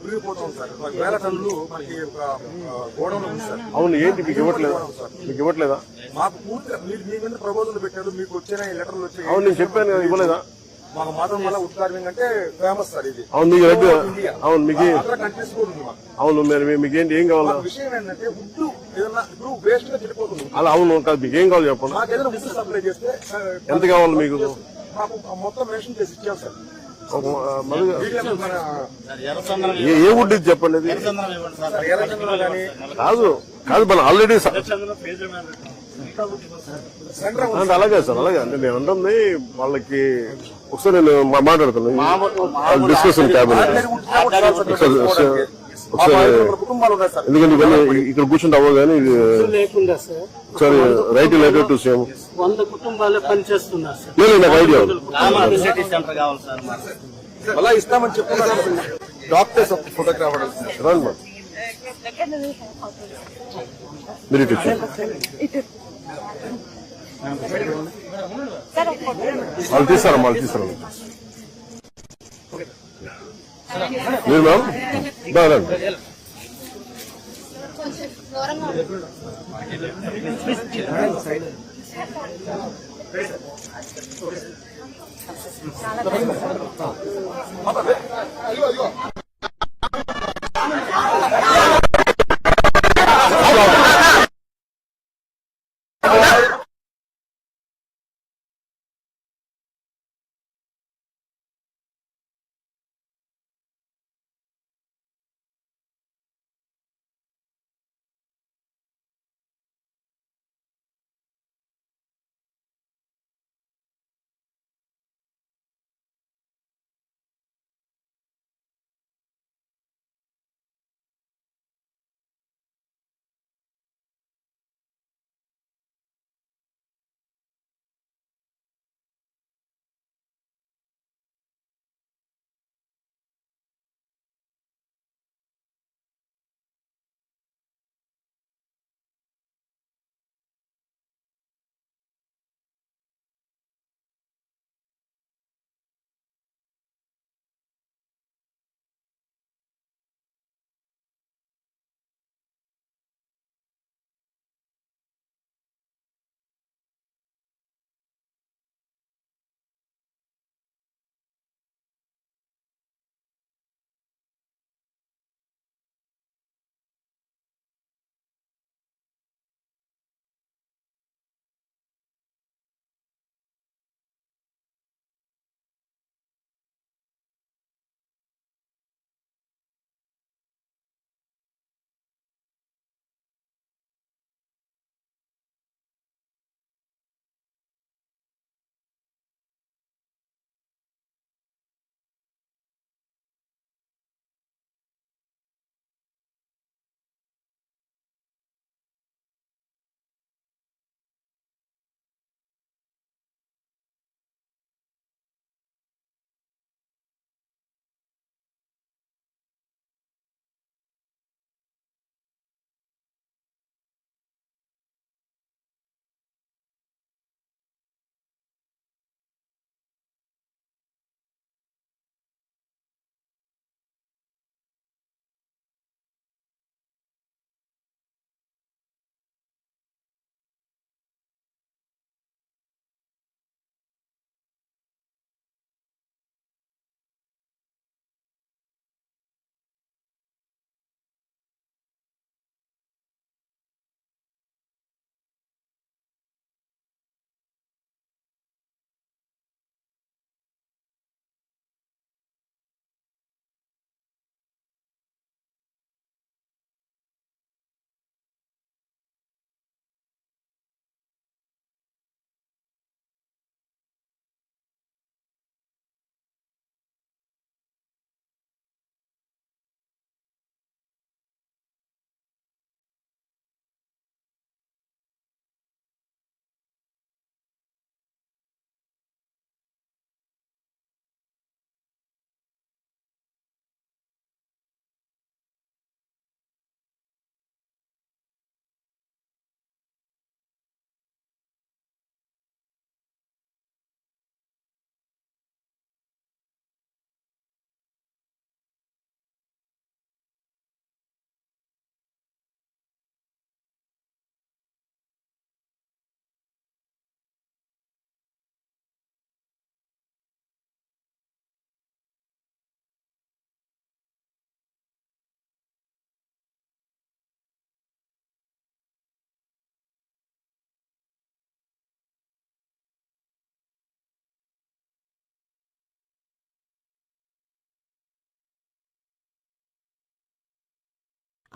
ఉరిగిపోతాం సార్. వేల టన్నులు మనకి ఒక గోడౌన్ ఉంది సార్. అవును, ఏంటి మీకు ఇవ్వట్లేదా? మీకు ఇవ్వట్లేదా? మాకు పూర్తిగా మీరు మీ మీద ప్రపోజల్ పెట్టారు, మీకు వచ్చిన లెటర్లు వచ్చాయి. అవును, నేను చెప్పాను కదా, ఇవ్వలేదా? మాకు మాత్రం మళ్ళీ ఉడ్ కార్వింగ్ అంటే ఫేమస్ సార్ ఇది. అవును, మీకు రెడ్. అవును, మీకు అదర్ కంట్రీస్ కూడా ఉంది మాకు. అవును, మీకేంటి ఏం కావాలా? విషయం ఏంటంటే ఉడ్ ఏదన్నా ఇప్పుడు వేస్ట్ గా చెడిపోతుంది. అలా అవును కాదు, మీకు ఏం కావాలి చెప్పండి. మాకు ఏదైనా ఉడ్ సప్లై చేస్తే ఎంత కావాలి మీకు? మాకు మొత్తం మెన్షన్ చేసి ఇచ్చాం సార్. ఏ వుడ్ ఇది చెప్పండి. ఇది ఎర్రచంద్రం కానీ కాదు కాదు, మన ఆల్రెడీ అంటే అలాగే సార్, అలాగే అంటే నేను అంటుంది వాళ్ళకి. ఒకసారి నేను మాట్లాడుతున్నాను, డిస్కషన్ క్యాబినెట్ ఒకసారి, ఎందుకంటే ఇవన్నీ ఇక్కడ కూర్చుంటే అవ్వదు కానీ లేకుండా సార్ ఒకసారి రైట్ లెటర్ టు సేమ్ 100 కుటుంబాలు పనిచేస్తున్నారు సార్. లేదు, నాకు ఐడియా సెంటర్ కావాలి సార్. అలా ఇస్తామని చెప్తున్నారు డాక్టర్స్ ఫోటోగ్రాఫర్. రండి మేడం, మీరు ఇటు వచ్చి. వాళ్ళు తీస్తారమ్మా, వాళ్ళు తీస్తారా మీరు మ్యామ్? రండి.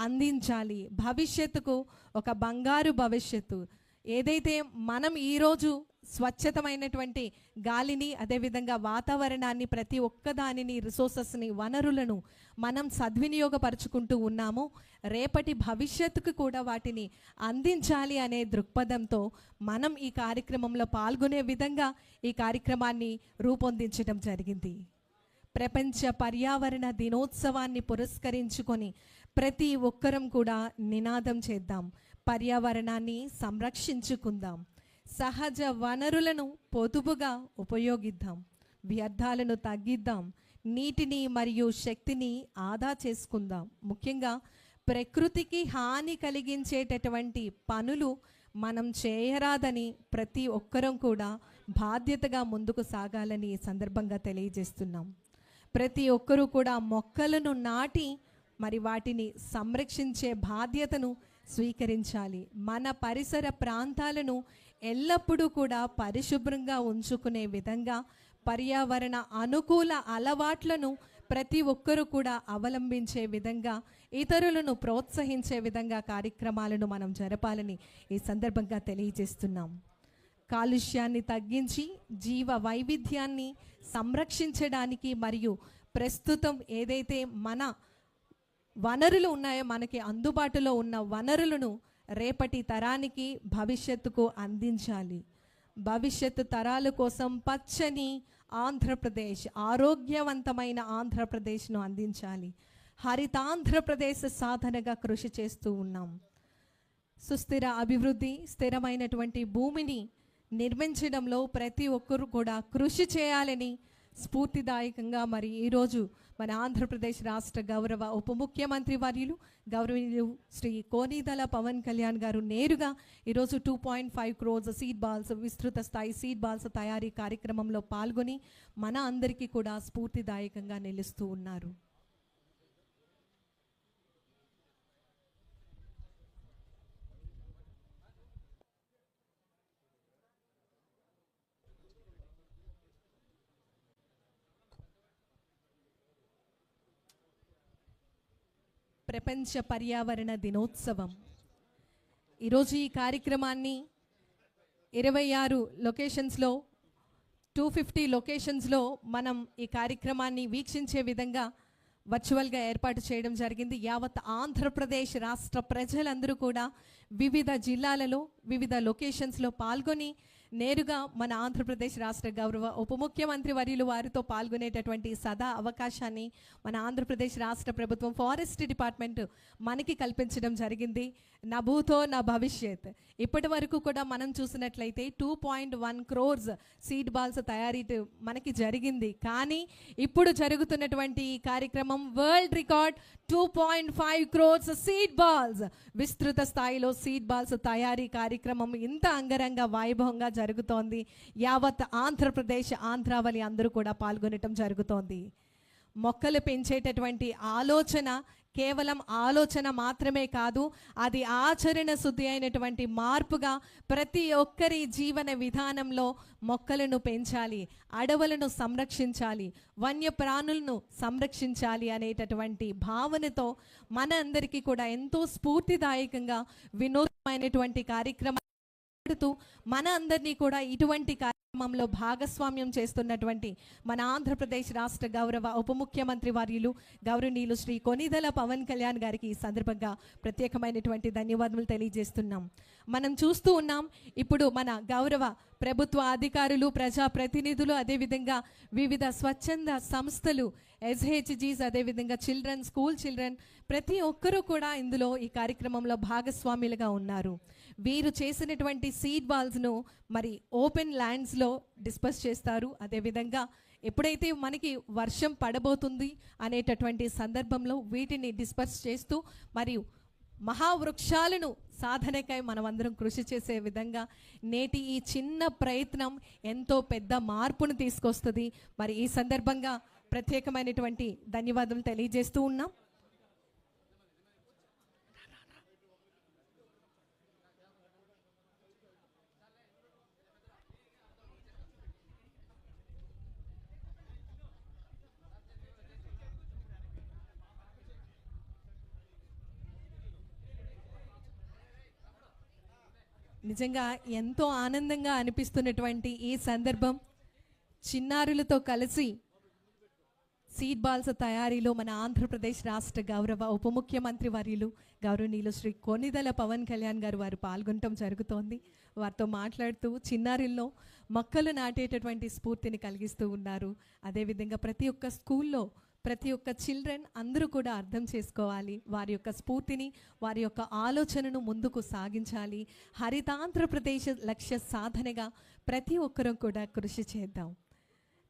అందించాలి. భవిష్యత్తుకు ఒక బంగారు భవిష్యత్తు ఏదైతే మనం ఈరోజు స్వచ్ఛతమైనటువంటి గాలిని, అదేవిధంగా వాతావరణాన్ని, ప్రతి ఒక్కదానిని, రిసోర్సెస్ని, వనరులను మనం సద్వినియోగపరుచుకుంటూ ఉన్నామో రేపటి భవిష్యత్తుకు కూడా వాటిని అందించాలి అనే దృక్పథంతో మనం ఈ కార్యక్రమంలో పాల్గొనే విధంగా ఈ కార్యక్రమాన్ని రూపొందించడం జరిగింది. ప్రపంచ పర్యావరణ దినోత్సవాన్ని పురస్కరించుకొని ప్రతి ఒక్కరం కూడా నినాదం చేద్దాం, పర్యావరణాన్ని సంరక్షించుకుందాం, సహజ వనరులను పొదుపుగా ఉపయోగిద్దాం, వ్యర్థాలను తగ్గిద్దాం, నీటిని మరియు శక్తిని ఆదా చేసుకుందాం. ముఖ్యంగా ప్రకృతికి హాని కలిగించేటటువంటి పనులు మనం చేయరాదని ప్రతి ఒక్కరం కూడా బాధ్యతగా ముందుకు సాగాలని ఈ సందర్భంగా తెలియజేస్తున్నాం. ప్రతి ఒక్కరూ కూడా మొక్కలను నాటి మరి వాటిని సంరక్షించే బాధ్యతను స్వీకరించాలి. మన పరిసర ప్రాంతాలను ఎల్లప్పుడూ కూడా పరిశుభ్రంగా ఉంచుకునే విధంగా పర్యావరణ అనుకూల అలవాట్లను ప్రతి ఒక్కరూ కూడా అవలంబించే విధంగా, ఇతరులను ప్రోత్సహించే విధంగా కార్యక్రమాలను మనం జరపాలని ఈ సందర్భంగా తెలియజేస్తున్నాం. కాలుష్యాన్ని తగ్గించి జీవ వైవిధ్యాన్ని సంరక్షించడానికి మరియు ప్రస్తుతం ఏదైతే మన వనరులు ఉన్నాయో, మనకి అందుబాటులో ఉన్న వనరులను రేపటి తరానికి, భవిష్యత్తుకు అందించాలి. భవిష్యత్తు తరాల కోసం పచ్చని ఆంధ్రప్రదేశ్, ఆరోగ్యవంతమైన ఆంధ్రప్రదేశ్ను అందించాలి. హరితాంధ్రప్రదేశ్ సాధనగా కృషి చేస్తూ ఉన్నాం. సుస్థిర అభివృద్ధి, స్థిరమైనటువంటి భూమిని నిర్మించడంలో ప్రతి ఒక్కరూ కూడా కృషి చేయాలని స్ఫూర్తిదాయకంగా మరి ఈరోజు మన ఆంధ్రప్రదేశ్ రాష్ట్ర గౌరవ ఉప ముఖ్యమంత్రి వర్యులు గౌరవనీయులు శ్రీ కోనిదల పవన్ కళ్యాణ్ గారు నేరుగా ఈరోజు 2.5 crores సీడ్ బాల్స్, విస్తృత స్థాయి సీడ్ బాల్స్ తయారీ కార్యక్రమంలో పాల్గొని మన అందరికీ కూడా స్ఫూర్తిదాయకంగా నిలుస్తూ ఉన్నారు. ప్రపంచ పర్యావరణ దినోత్సవం ఈరోజు ఈ కార్యక్రమాన్ని 26 లొకేషన్స్లో 250 లొకేషన్స్లో మనం ఈ కార్యక్రమాన్ని వీక్షించే విధంగా వర్చువల్గా ఏర్పాటు చేయడం జరిగింది. యావత్ ఆంధ్రప్రదేశ్ రాష్ట్ర ప్రజలందరూ కూడా వివిధ జిల్లాలలో, వివిధ లొకేషన్స్లో పాల్గొని నేరుగా మన ఆంధ్రప్రదేశ్ రాష్ట్ర గౌరవ ఉప ముఖ్యమంత్రి వర్యులు వారితో పాల్గొనేటటువంటి సదా అవకాశాన్ని మన ఆంధ్రప్రదేశ్ రాష్ట్ర ప్రభుత్వం ఫారెస్ట్ డిపార్ట్మెంట్ మనకి కల్పించడం జరిగింది. నా భూతో నా భవిష్యత్. ఇప్పటి వరకు కూడా మనం చూసినట్లయితే 2.1 crores సీడ్ బాల్స్ తయారీ మనకి జరిగింది. కానీ ఇప్పుడు జరుగుతున్నటువంటి ఈ కార్యక్రమం world record 2.5 crores seed balls, విస్తృత స్థాయిలో సీడ్ బాల్స్ తయారీ కార్యక్రమం ఇంత అంగరంగ వైభవంగా జరుగుతోంది. యావత్ ఆంధ్రప్రదేశ్, ఆంధ్రావళి అందరూ కూడా పాల్గొనటం జరుగుతోంది. మొక్కలు పెంచేటటువంటి ఆలోచన కేవలం ఆలోచన మాత్రమే కాదు, అది ఆచరణ శుద్ధి అయినటువంటి మార్పుగా ప్రతి ఒక్కరి జీవన విధానంలో మొక్కలను పెంచాలి, అడవులను సంరక్షించాలి, వన్యప్రాణులను సంరక్షించాలి అనేటటువంటి భావనతో మన అందరికీ కూడా ఎంతో స్ఫూర్తిదాయకంగా వినూత్నమైనటువంటి కార్యక్రమం మన అందరినీ కూడా ఇటువంటి కార్యక్రమంలో భాగస్వామ్యం చేస్తున్నటువంటి మన ఆంధ్రప్రదేశ్ రాష్ట్ర గౌరవ ఉప ముఖ్యమంత్రి వర్యులు గౌరవనీయులు శ్రీ కొనిదల పవన్ కళ్యాణ్ గారికి ఈ సందర్భంగా ప్రత్యేకమైనటువంటి ధన్యవాదాలు తెలియజేస్తున్నాం. మనం చూస్తూ ఉన్నాం, ఇప్పుడు మన గౌరవ ప్రభుత్వ అధికారులు, ప్రజాప్రతినిధులు, అదేవిధంగా వివిధ స్వచ్ఛంద సంస్థలు, SHGs, అదేవిధంగా స్కూల్ చిల్డ్రన్ ప్రతి ఒక్కరూ కూడా ఇందులో ఈ కార్యక్రమంలో భాగస్వాములుగా ఉన్నారు. వీరు చేసినటువంటి సీడ్ బాల్స్ను మరి ఓపెన్ ల్యాండ్స్లో డిస్పర్స్ చేస్తారు. అదేవిధంగా ఎప్పుడైతే మనకి వర్షం పడబోతుంది అనేటటువంటి సందర్భంలో వీటిని డిస్పర్స్ చేస్తూ మరియు మహావృక్షాలను సాధనకై మనమందరం కృషి చేసే విధంగా నేటి ఈ చిన్న ప్రయత్నం ఎంతో పెద్ద మార్పును తీసుకొస్తుంది. మరి ఈ సందర్భంగా ప్రత్యేకమైనటువంటి ధన్యవాదాలు తెలియజేస్తూ ఉన్నాం. నిజంగా ఎంతో ఆనందంగా అనిపిస్తున్నటువంటి ఈ సందర్భం, చిన్నారులతో కలిసి సీడ్ బాల్స్ తయారీలో మన ఆంధ్రప్రదేశ్ రాష్ట్ర గౌరవ ఉప ముఖ్యమంత్రి వర్యులు గౌరవనీయులు శ్రీ కొనిదెల పవన్ కళ్యాణ్ గారు వారు పాల్గొనడం జరుగుతోంది. వారితో మాట్లాడుతూ చిన్నారుల్లో మొక్కలు నాటేటటువంటి స్ఫూర్తిని కలిగిస్తూ ఉన్నారు. అదేవిధంగా ప్రతి ఒక్క స్కూల్లో ప్రతి ఒక్క చిల్డ్రన్ అందరూ కూడా అర్థం చేసుకోవాలి, వారి యొక్క స్ఫూర్తిని వారి యొక్క ఆలోచనను ముందుకు సాగించాలి. హరితాంధ్రప్రదేశ్ లక్ష్య సాధనగా ప్రతి ఒక్కరూ కూడా కృషి చేద్దాం.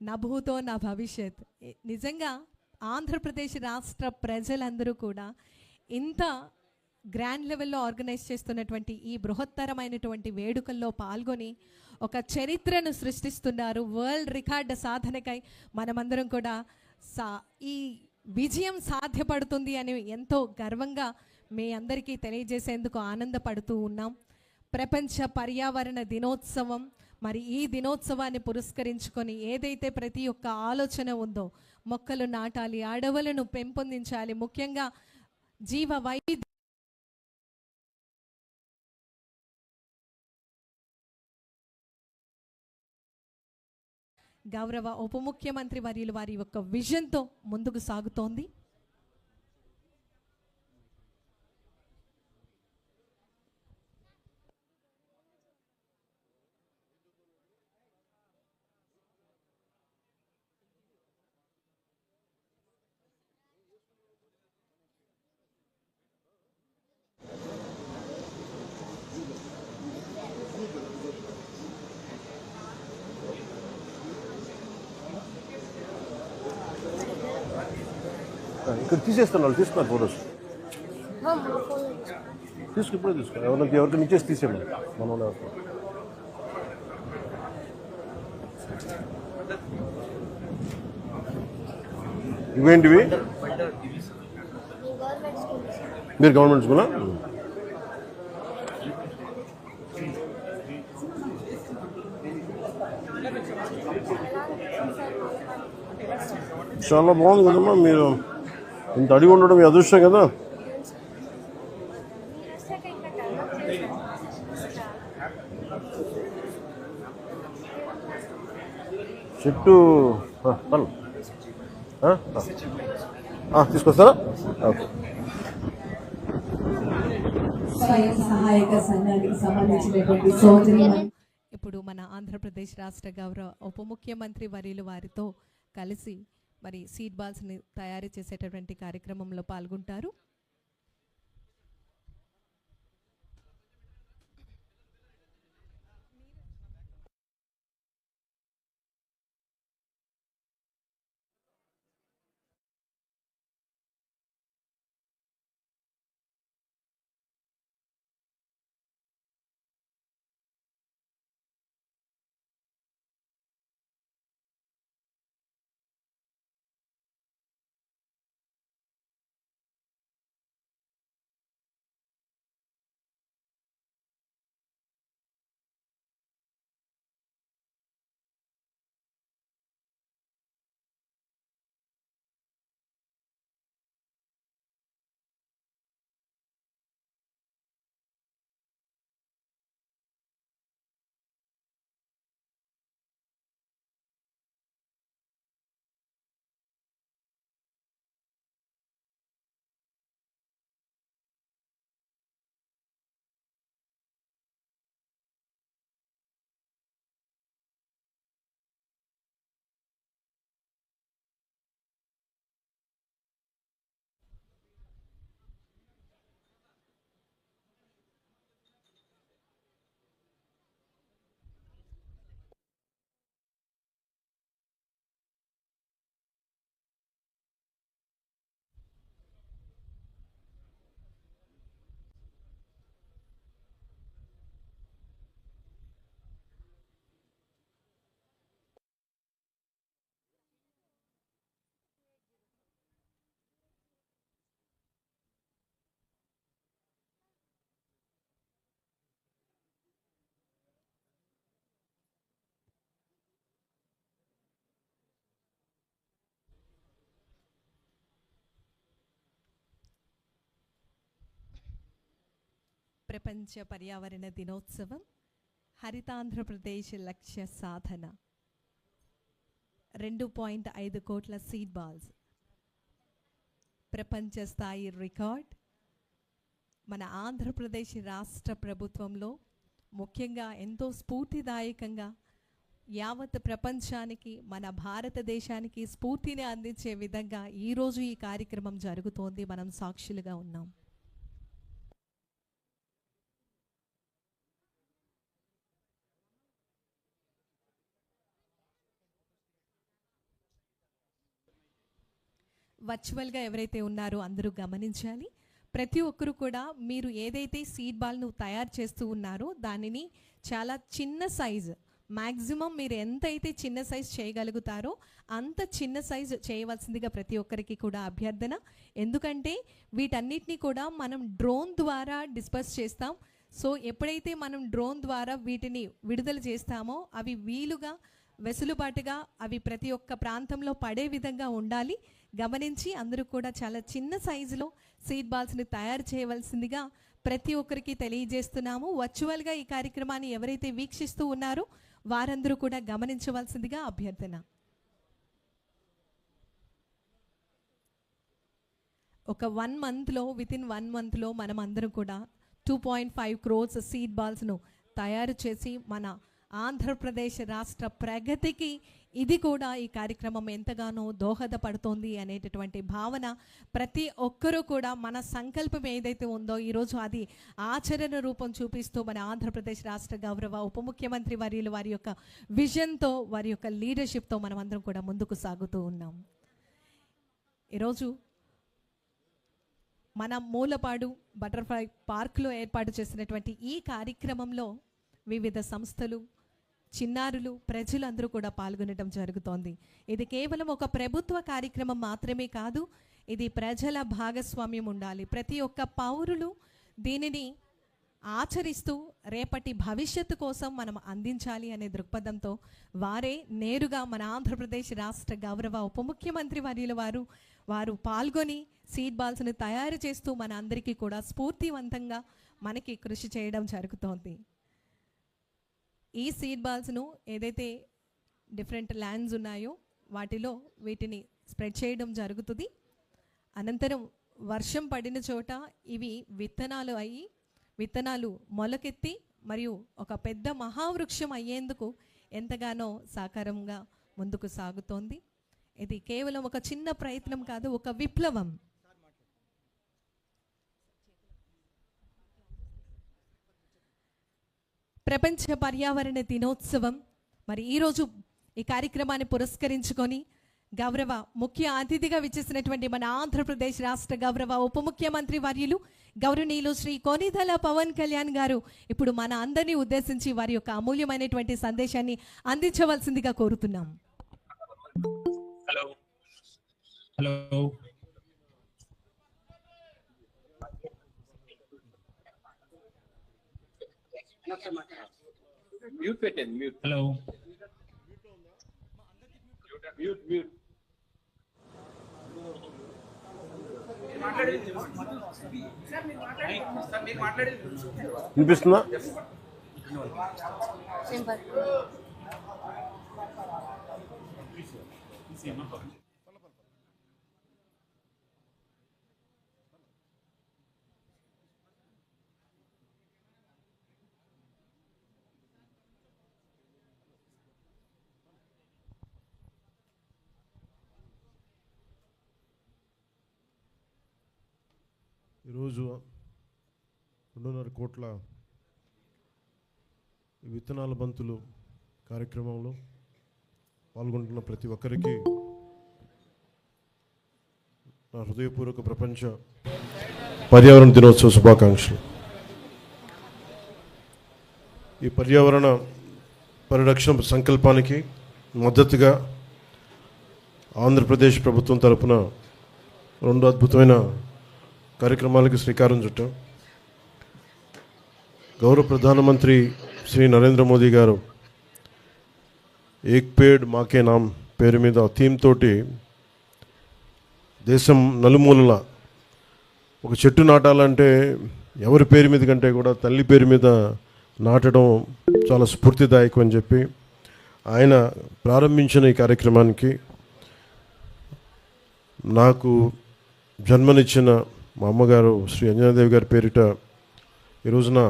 నా భూతో నా భవిష్యత్. నిజంగా ఆంధ్రప్రదేశ్ రాష్ట్ర ప్రజలందరూ కూడా ఇంత గ్రాండ్ లెవెల్లో ఆర్గనైజ్ చేస్తున్నటువంటి ఈ బృహత్తరమైనటువంటి వేడుకల్లో పాల్గొని ఒక చరిత్రను సృష్టిస్తున్నారు. వరల్డ్ రికార్డు సాధనకై మనమందరం కూడా ఈ విజయం సాధ్యపడుతుంది అని ఎంతో గర్వంగా మీ అందరికీ తెలియజేసేందుకు ఆనందపడుతూ ఉన్నాం. ప్రపంచ పర్యావరణ దినోత్సవం, మరి ఈ దినోత్సవాన్ని పురస్కరించుకొని ఏదైతే ప్రతి ఒక్క ఆలోచన ఉందో, మొక్కలు నాటాలి, అడవులను పెంపొందించాలి, ముఖ్యంగా జీవ వైవిధ్యం గౌరవ ఉప ముఖ్యమంత్రి వర్యులు వారి యొక్క విజన్తో ముందుకు సాగుతోంది. ఇక్కడ తీసేస్తున్నారు, తీసుకున్నారు ఫోటోస్ ఇప్పుడే తీసుకో, ఎవరికి నుంచేసి తీసేయండి మనం. ఇవేంటివి? మీరు గవర్నమెంట్ స్కూలా? చాలా బాగుంది కదమ్మా, మీరు ఇంత అడిగి ఉండడం మీ అదృష్టం కదా. చెట్టు తీసుకొస్తారా? ఓకే. స్వయం సహాయక సంఘానికి సంబంధించినటువంటి సోదరులు ఇప్పుడు మన ఆంధ్రప్రదేశ్ రాష్ట్ర గౌరవ ఉప ముఖ్యమంత్రి వర్యులు వారితో కలిసి మరి సీడ్ బాల్స్ని తయారు చేసేటటువంటి కార్యక్రమంలో పాల్గొంటారు. ప్రపంచ పర్యావరణ దినోత్సవం హరితాంధ్రప్రదేశ్ లక్ష్య సాధన 2.5 కోట్ల సీడ్ బాల్స్ ప్రపంచ స్థాయి రికార్డ్ మన ఆంధ్రప్రదేశ్ రాష్ట్ర ప్రభుత్వంలో ముఖ్యంగా ఎంతో స్ఫూర్తిదాయకంగా యావత్ ప్రపంచానికి మన భారతదేశానికి స్ఫూర్తిని అందించే విధంగా ఈరోజు ఈ కార్యక్రమం జరుగుతోంది. మనం సాక్షులుగా ఉన్నాం. వర్చువల్గా ఎవరైతే ఉన్నారో అందరూ గమనించాలి. ప్రతి ఒక్కరు కూడా మీరు ఏదైతే సీడ్ బాల్ను తయారు చేస్తూ ఉన్నారో దానిని చాలా చిన్న సైజు, మ్యాక్సిమం మీరు ఎంతైతే చిన్న సైజు చేయగలుగుతారో అంత చిన్న సైజు చేయవలసిందిగా ప్రతి ఒక్కరికి కూడా అభ్యర్థన. ఎందుకంటే వీటన్నిటినీ కూడా మనం డ్రోన్ ద్వారా డిస్పర్స్ చేస్తాం. సో ఎప్పుడైతే మనం డ్రోన్ ద్వారా వీటిని విడుదల చేస్తామో అవి వీలుగా వెసులుబాటుగా అవి ప్రతి ఒక్క ప్రాంతంలో పడే విధంగా ఉండాలి. గమనించి అందరూ కూడా చాలా చిన్న సైజులో సీడ్ బాల్స్ని తయారు చేయవలసిందిగా ప్రతి ఒక్కరికి తెలియజేస్తున్నాము. వర్చువల్గా ఈ కార్యక్రమాన్ని ఎవరైతే వీక్షిస్తూ ఉన్నారో వారందరూ కూడా గమనించవలసిందిగా అభ్యర్థన. ఒక 1 మంత్లో వితిన్ 1 మంత్లో మనం అందరం కూడా 2.5 crores సీడ్ బాల్స్ను తయారు చేసి మన ఆంధ్రప్రదేశ్ రాష్ట్ర ప్రగతికి ఇది కూడా ఈ కార్యక్రమం ఎంతగానో దోహదపడుతోంది అనేటటువంటి భావన ప్రతి ఒక్కరూ కూడా మన సంకల్పం ఏదైతే ఉందో ఈరోజు అది ఆచరణ రూపం చూపిస్తూ మన ఆంధ్రప్రదేశ్ రాష్ట్ర గౌరవ ఉప ముఖ్యమంత్రి వర్యులు వారి యొక్క విజన్తో వారి యొక్క లీడర్షిప్తో మనం అందరం కూడా ముందుకు సాగుతూ ఉన్నాం. ఈరోజు మన మూలపాడు బటర్ఫ్లై పార్క్లో ఏర్పాటు చేసినటువంటి ఈ కార్యక్రమంలో వివిధ సంస్థలు, చిన్నారులు, ప్రజలందరూ కూడా పాల్గొనడం జరుగుతోంది. ఇది కేవలం ఒక ప్రభుత్వ కార్యక్రమం మాత్రమే కాదు, ఇది ప్రజల భాగస్వామ్యం ఉండాలి. ప్రతి ఒక్క పౌరులు దీనిని ఆచరిస్తూ రేపటి భవిష్యత్తు కోసం మనం అందించాలి అనే దృక్పథంతో వారే నేరుగా మన ఆంధ్రప్రదేశ్ రాష్ట్ర గౌరవ ఉప ముఖ్యమంత్రి వర్యుల వారు పాల్గొని సీడ్ బాల్స్ని తయారు చేస్తూ మన అందరికీ కూడా స్ఫూర్తివంతంగా మనకి కృషి చేయడం జరుగుతోంది. ఈ సీడ్ బాల్స్ను ఏదైతే డిఫరెంట్ ల్యాండ్స్ ఉన్నాయో వాటిలో వీటిని స్ప్రెడ్ చేయడం జరుగుతుంది. అనంతరం వర్షం పడిన చోట ఇవి విత్తనాలు మొలకెత్తి మరియు ఒక పెద్ద మహావృక్షం అయ్యేందుకు ఎంతగానో సాకారంగా ముందుకు సాగుతోంది. ఇది కేవలం ఒక చిన్న ప్రయత్నం కాదు, ఒక విప్లవం. ప్రపంచ పర్యావరణ దినోత్సవం మరి ఈరోజు ఈ కార్యక్రమాన్ని పురస్కరించుకొని గౌరవ ముఖ్య అతిథిగా విచ్చేసినటువంటి మన ఆంధ్రప్రదేశ్ రాష్ట్ర గౌరవ ఉప ముఖ్యమంత్రి వర్యులు గౌరవనీయులు శ్రీ కొనిదెల పవన్ కళ్యాణ్ గారు ఇప్పుడు మన అందరినీ ఉద్దేశించి వారి యొక్క అమూల్యమైనటువంటి సందేశాన్ని అందించవలసిందిగా కోరుతున్నాం. హలో మ్యూట్ పెట్టండి. మ్యూట్. Hello mute mute. వినిపిస్తుందా? ఈరోజు 2.5 కోట్ల విత్తనాల బంతులు కార్యక్రమంలో పాల్గొంటున్న ప్రతి ఒక్కరికి నా హృదయపూర్వక ప్రపంచ పర్యావరణ దినోత్సవ శుభాకాంక్షలు. ఈ పర్యావరణ పరిరక్షణ సంకల్పానికి మద్దతుగా ఆంధ్రప్రదేశ్ ప్రభుత్వం తరపున 2 అద్భుతమైన కార్యక్రమాలకు శ్రీకారం చుట్టాం. గౌరవ ప్రధానమంత్రి శ్రీ నరేంద్ర మోదీ గారు ఏక్ పేడ్ మాకే నామ్ పేరు మీద థీమ్ తోటి దేశం నలుమూలల ఒక చెట్టు నాటాలంటే ఎవరి పేరు మీద కంటే కూడా తల్లి పేరు మీద నాటడం చాలా స్ఫూర్తిదాయకం అని చెప్పి ఆయన ప్రారంభించిన ఈ కార్యక్రమానికి నాకు జన్మనిచ్చిన మా అమ్మగారు శ్రీ అంజనాదేవి గారి పేరిట ఈ రోజున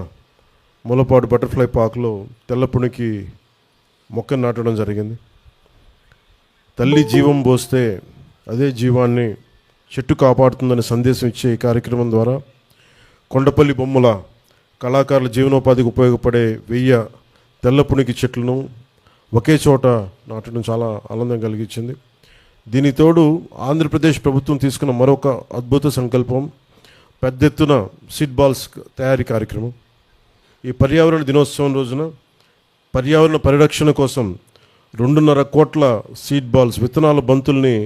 మూలపాడు బటర్ఫ్లై పార్క్లో తెల్లపునికి మొక్కను నాటడం జరిగింది. తల్లి జీవం పోస్తే అదే జీవాన్ని చెట్టు కాపాడుతుందనే సందేశం ఇచ్చే ఈ కార్యక్రమం ద్వారా కొండపల్లి బొమ్మల కళాకారుల జీవనోపాధికి ఉపయోగపడే 1000 తెల్లపునికి చెట్లను ఒకే చోట నాటడం చాలా ఆనందం కలిగించింది. దీనికి తోడు ఆంధ్రప్రదేశ్ ప్రభుత్వం తీసుకున్న మరొక అద్భుత సంకల్పం పెద్ద ఎత్తున సీడ్ బాల్స్ తయారీ కార్యక్రమం. ఈ పర్యావరణ దినోత్సవం రోజున పర్యావరణ పరిరక్షణ కోసం 2.5 కోట్ల సీడ్ బాల్స్ విత్తనాల బంతుల్ని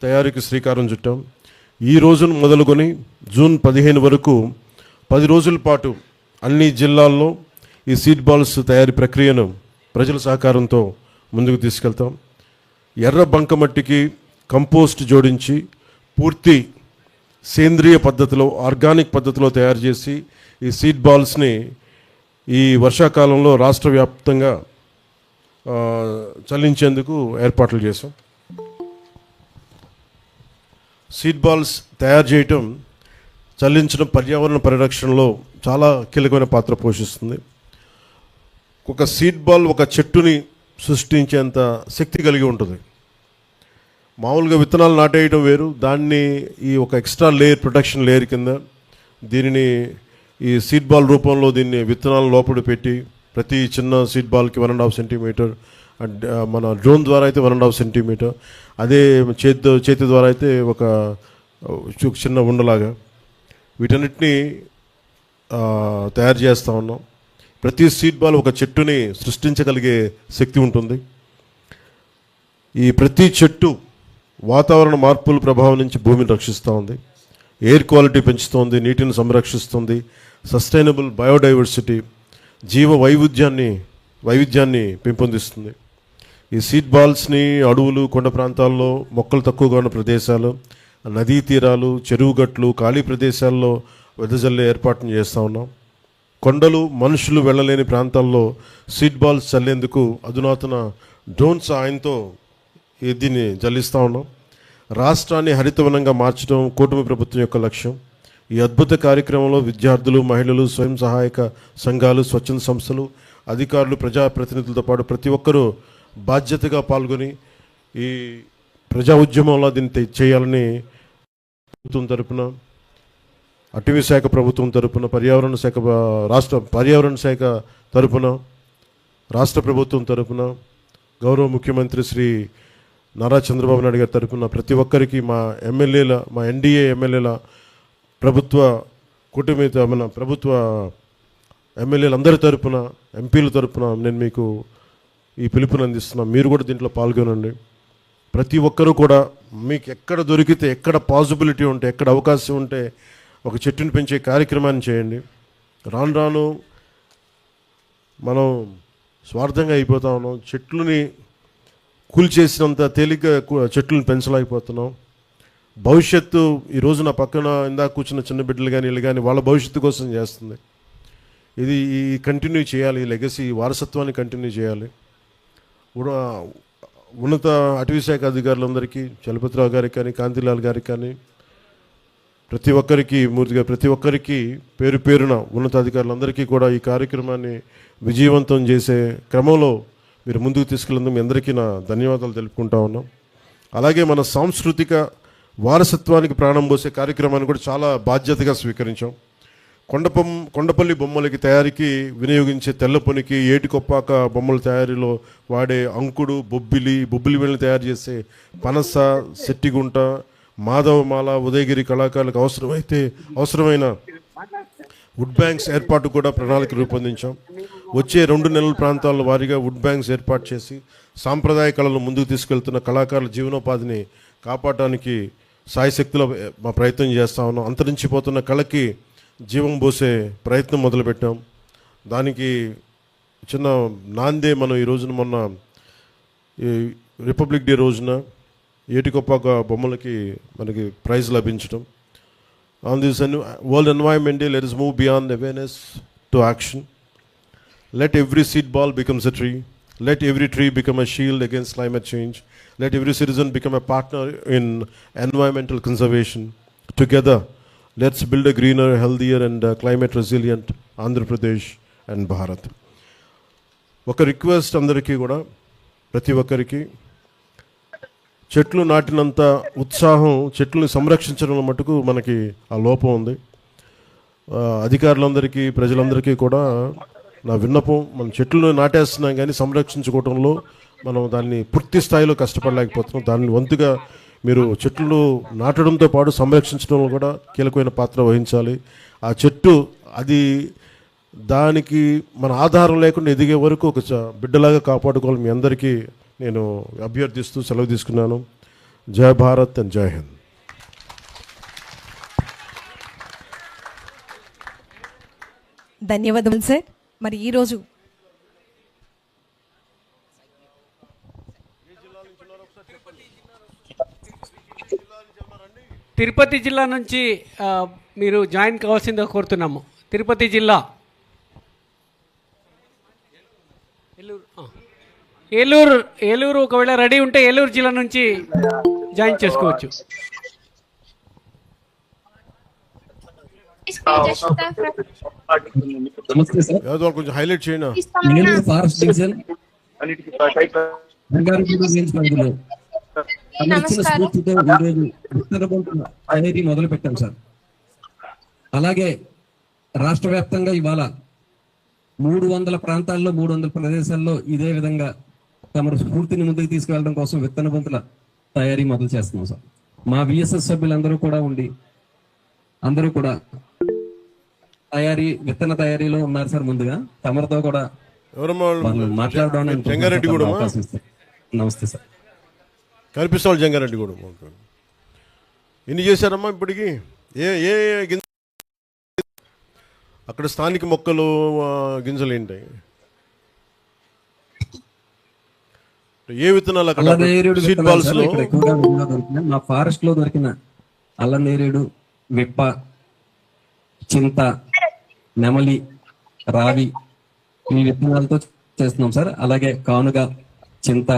తయారీకి శ్రీకారం చుట్టాం. ఈ రోజును మొదలుకొని జూన్ 15 వరకు 10 రోజుల పాటు అన్ని జిల్లాల్లో ఈ సీడ్ బాల్స్ తయారీ ప్రక్రియను ప్రజల సహకారంతో ముందుకు తీసుకెళ్తాం. ఎర్ర బంకమట్టికి కంపోస్ట్ జోడించి పూర్తి సేంద్రియ పద్ధతిలో ఆర్గానిక్ పద్ధతిలో తయారు చేసి ఈ సీడ్ బాల్స్ని ఈ వర్షాకాలంలో రాష్ట్ర వ్యాప్తంగా చల్లించేందుకు ఏర్పాట్లు చేశాం. సీడ్ బాల్స్ తయారు చేయటం చల్లించడం పర్యావరణ పరిరక్షణలో చాలా కీలకమైన పాత్ర పోషిస్తుంది. ఒక సీడ్ బాల్ ఒక చెట్టుని సృష్టించేంత శక్తి కలిగి ఉంటుంది. మామూలుగా విత్తనాలు నాటేయడం వేరు, దాన్ని ఈ ఒక ఎక్స్ట్రా లేయర్ ప్రొటెక్షన్ లేయర్ కింద దీనిని ఈ సీడ్ బాల్ రూపంలో దీన్ని విత్తనాలు లోపల పెట్టి ప్రతి చిన్న సీడ్ బాల్కి 1.5 సెంటీమీటర్, మన డ్రోన్ ద్వారా అయితే 1.5 సెంటీమీటర్, అదే చేతి ద్వారా అయితే ఒక చిన్న ఉండలాగా వీటన్నిటినీ తయారు చేస్తూ ఉన్నాం. ప్రతి సీడ్ బాల్ ఒక చెట్టుని సృష్టించగలిగే శక్తి ఉంటుంది. ఈ ప్రతి చెట్టు వాతావరణ మార్పుల ప్రభావం నుంచి భూమిని రక్షిస్తూ ఉంది, ఎయిర్ క్వాలిటీ పెంచుతోంది, నీటిని సంరక్షిస్తుంది, సస్టైనబుల్ బయోడైవర్సిటీ జీవ వైవిధ్యాన్ని పెంపొందిస్తుంది. ఈ సీడ్ బాల్స్ని అడవులు, కొండ ప్రాంతాల్లో, మొక్కలు తక్కువగా ఉన్న ప్రదేశాలు, నదీ తీరాలు, చెరువు గట్లు, ఖాళీ ప్రదేశాల్లో వెదజల్లే ఏర్పాటును చేస్తూ ఉన్నాం. కొండలు, మనుషులు వెళ్ళలేని ప్రాంతాల్లో సీడ్ బాల్స్ చల్లేందుకు అధునాతన డ్రోన్ సాయంతో దీన్ని జల్లిస్తూ ఉన్నాం. రాష్ట్రాన్ని హరితవనంగా మార్చడం కూటమి ప్రభుత్వం యొక్క లక్ష్యం. ఈ అద్భుత కార్యక్రమంలో విద్యార్థులు, మహిళలు, స్వయం సహాయక సంఘాలు, స్వచ్ఛంద సంస్థలు, అధికారులు, ప్రజాప్రతినిధులతో పాటు ప్రతి ఒక్కరూ బాధ్యతగా పాల్గొని ఈ ప్రజా ఉద్యమంలో దీన్ని చేయాలని ప్రభుత్వం తరపున, అటవీ శాఖ ప్రభుత్వం తరపున, పర్యావరణ శాఖ తరపున, రాష్ట్ర ప్రభుత్వం తరపున, గౌరవ ముఖ్యమంత్రి శ్రీ నారా చంద్రబాబు నాయుడు గారి తరపున ప్రతి ఒక్కరికి, మా ఎన్డీఏ ఎమ్మెల్యేల, ప్రభుత్వ ఎమ్మెల్యేలందరి తరపున, ఎంపీల తరపున నేను మీకు ఈ పిలుపుని అందిస్తున్నాను. మీరు కూడా దీంట్లో పాల్గొనండి. ప్రతి ఒక్కరూ కూడా మీకు ఎక్కడ దొరికితే, ఎక్కడ పాసిబిలిటీ ఉంటే, ఎక్కడ అవకాశం ఉంటే ఒక చెట్టుని పెంచే కార్యక్రమాన్ని చేయండి. రాను రాను మనం స్వార్థంగా అయిపోతా ఉన్నాం. చెట్లని కూల్చేసినంత తేలిగ్గా చెట్లను పెంచలేకపోతున్నాం. భవిష్యత్తు ఈరోజు నా పక్కన ఇందాక కూర్చున్న చిన్న బిడ్డలు కానీ వీళ్ళు కానీ వాళ్ళ భవిష్యత్తు కోసం చేస్తుంది. ఇది కంటిన్యూ చేయాలి, ఈ లెగసీ, వారసత్వాన్ని కంటిన్యూ చేయాలి. ఉన్నత అటవీ శాఖ అధికారులందరికీ, చలపతిరావు గారికి కానీ, కాంతిలాల్ గారికి కానీ, ప్రతి ఒక్కరికి పేరు పేరున ఉన్నతాధికారులందరికీ కూడా ఈ కార్యక్రమాన్ని విజయవంతం చేసే క్రమంలో మీరు ముందుకు తీసుకెళ్ళినందుకు మీ అందరికీ నా ధన్యవాదాలు తెలుపుకుంటా ఉన్నాం. అలాగే మన సాంస్కృతిక వారసత్వానికి ప్రాణం పోసే కార్యక్రమాన్ని కూడా చాలా బాధ్యతగా స్వీకరించాం. కొండపల్లి బొమ్మలకి తయారీకి వినియోగించే తెల్లపొనికి, ఏటికొప్పాక బొమ్మల తయారీలో వాడే అంకుడు, బొబ్బిలి వీళ్ళని తయారు చేసే పనస, సెట్టిగుంట, మాధవమాల, ఉదయగిరి కళాకారులకు అవసరమైన వుడ్ బ్యాంక్స్ ఏర్పాటు కూడా ప్రణాళిక రూపొందించాం. వచ్చే 2 నెలల ప్రాంతాల వారీగా వుడ్ బ్యాంక్స్ ఏర్పాటు చేసి సాంప్రదాయ కళలను ముందుకు తీసుకెళ్తున్న కళాకారుల జీవనోపాధిని కాపాడటానికి సాయశక్తిలో మా ప్రయత్నం చేస్తూ ఉన్నాం. అంతరించిపోతున్న కళకి జీవం పోసే ప్రయత్నం మొదలుపెట్టాం. దానికి చిన్న నాందే మనం ఈ రోజున మొన్న ఈ రిపబ్లిక్ డే రోజున ఏటికొప్పాక బొమ్మలకి మనకి ప్రైజ్ లభించడం, on this World Environment Day, let us move beyond awareness to action. Let every seed ball becomes a tree. Let every tree become a shield against climate change. Let every citizen become a partner in environmental conservation. Together, let's build a greener, healthier and climate resilient Andhra Pradesh and Bharat. ఒక request అందరికీ కూడా, ప్రతి ఒక్కరికి చెట్లు నాటినంత ఉత్సాహం చెట్లను సంరక్షించడం మటుకు మనకి ఆ లోపం ఉంది. అధికారులందరికీ ప్రజలందరికీ కూడా నా విన్నపం, మనం చెట్లను నాటేస్తున్నాం కానీ సంరక్షించుకోవడంలో మనం దాన్ని పూర్తి స్థాయిలో కష్టపడలేకపోతున్నాం. దాన్ని వంతుగా మీరు చెట్లు నాటడంతో పాటు సంరక్షించడంలో కూడా కీలకమైన పాత్ర వహించాలి. ఆ చెట్టు అది దానికి మన ఆధారం లేకుండా ఎదిగే వరకు ఒక బిడ్డలాగా కాపాడుకోవాలి. మీ అందరికీ నేను అభ్యర్థిస్తూ సెలవు తీసుకున్నాను. జై భారత్ అండ్ జై హింద్. ధన్యవాదాలు సార్. మరి ఈరోజు తిరుపతి జిల్లా నుంచి మీరు జాయిన్ కావాల్సిందిగా కోరుతున్నాము. తిరుపతి జిల్లా, ఏలూరు ఒకవేళ రెడీ ఉంటే ఏలూరు జిల్లా నుంచి జాయిన్ చేసుకోవచ్చు. నమస్తే సార్. కొంచెం హైలైట్ చేయండి. Eluru forest division Rangareddy range పరిధిలో అమర్చిన స్ఫూర్తితో ఈరోజు ఉత్తరబంతుల తయారీ మొదలు పెట్టాం సార్. అలాగే రాష్ట్ర వ్యాప్తంగా ఇవాళ 300 ప్రాంతాల్లో 300 ప్రదేశాల్లో ఇదే విధంగా తమ స్ఫూర్తిని ముందుకు తీసుకువెళ్ళడం కోసం విత్తన బంతుల తయారీ మొదలు చేస్తున్నాం సార్. మా విఎస్ఎస్ సభ్యులందరూ కూడా ఉండి అందరూ కూడా విత్తన తయారీలో ఉన్నారు సార్. ముందుగా తమరితో కూడా మాట్లాడడానికి జంగారెడ్డి కూడా అవకాశం ఇస్తారు. నమస్తే సార్. కనిపిస్తాడు జంగారెడ్డి కూడా. ఎన్ని చేశారమ్మా ఇప్పటికి? ఏ ఏ గింజ అక్కడ స్థానిక మొక్కలు గింజలు ఏంటి? ఏ విత్తనాలు అక్కడ సీడ్ బాల్స్ లో మా ఫారెస్ట్ లో దొరికిన అల్లనేరేడు, విప్ప, చింత, నెమలి, రావి ఈ విత్తనాలతో చేస్తున్నాం సార్. అలాగే కానుగ, చింత,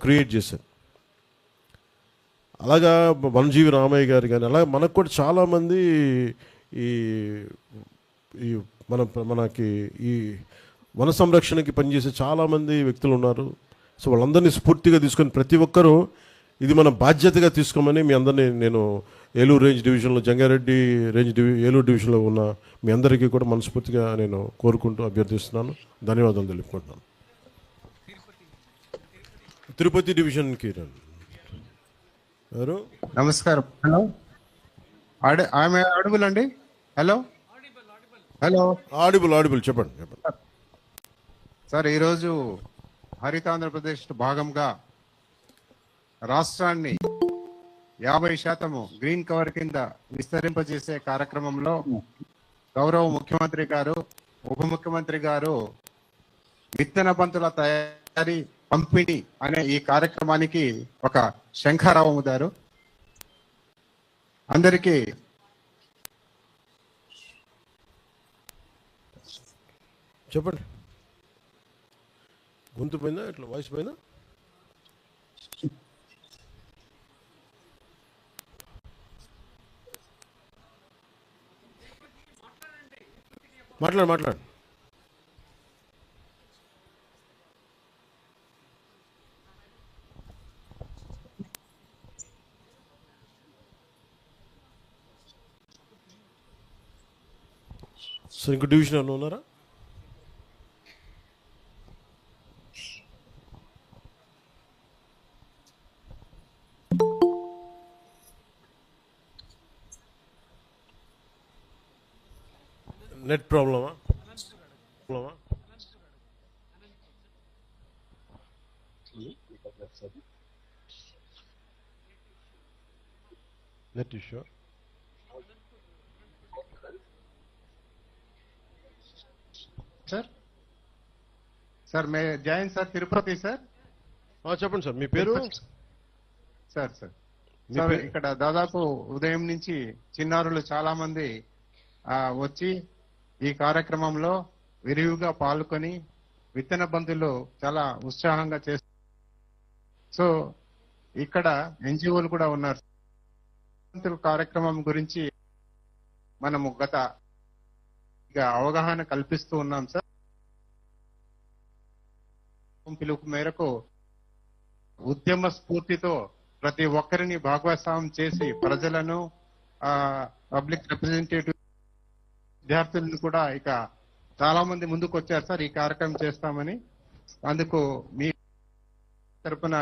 క్రియేట్ చేశారు. అలాగా వనజీవి రామయ్య గారు కానీ అలాగే మనకు కూడా చాలామంది ఈ మనకి ఈ వన సంరక్షణకి పనిచేసే చాలామంది వ్యక్తులు ఉన్నారు. సో వాళ్ళందరినీ స్ఫూర్తిగా తీసుకొని ప్రతి ఒక్కరూ ఇది మన బాధ్యతగా తీసుకోమని మీ అందరినీ నేను ఏలూరు రేంజ్ డివిజన్లో, జంగారెడ్డి రేంజ్ ఏలూరు డివిజన్లో ఉన్న మీ అందరికీ కూడా మనస్ఫూర్తిగా నేను కోరుకుంటూ అభ్యర్థిస్తున్నాను. ధన్యవాదాలు తెలుపుకుంటున్నాను. తిరుపతి డివిజన్కి ఎవరు? నమస్కారం. హలో, ఆమె ఆడిబుల్ అండి? హలో హలో, ఆడిబుల్ చెప్పండి. సార్, ఈరోజు హరిత ఆంధ్రప్రదేశ్ భాగంగా రాష్ట్రాన్ని 50% గ్రీన్ కవర్ కింద విస్తరింపజేసే కార్యక్రమంలో గౌరవ ముఖ్యమంత్రి గారు, ఉప ముఖ్యమంత్రి గారు విత్తన బంతుల తయారీ, పంపిణీ అనే ఈ కార్యక్రమానికి ఒక శంఖారావం ఊదారు. అందరికీ చెప్పండి. గొంతు పోయిందా, ఇట్లా వాయిస్ పోయిందా? మాట్లాడు. సో ఇంకో డివిజన్ ఏమైనా ఉన్నారా? నెట్ ప్రాబ్లమా? Net issue. సార్ మే జైన్ సార్, తిరుపతి సార్. చెప్పండి సార్, మీ పేరు? సార్ ఇక్కడ దాదాపు ఉదయం నుంచి చిన్నారులు చాలా మంది వచ్చి ఈ కార్యక్రమంలో విరివిగా పాల్గొని విత్తన బంతులు చాలా ఉత్సాహంగా చేస్తారు. సో ఇక్కడ ఎన్జిఓలు కూడా ఉన్నారు. కార్యక్రమం గురించి మనము గత అవగాహన కల్పిస్తూ ఉన్నాం సార్. పిలుపు మేరకు ఉద్యమ స్ఫూర్తితో ప్రతి ఒక్కరిని భాగస్వామ్యం చేసి ప్రజలను, పబ్లిక్ రిప్రజెంటేటివ్, విద్యార్థులను కూడా ఇక చాలా మంది ముందుకు వచ్చారు సార్ ఈ కార్యక్రమం చేస్తామని. అందుకు మీ తరపున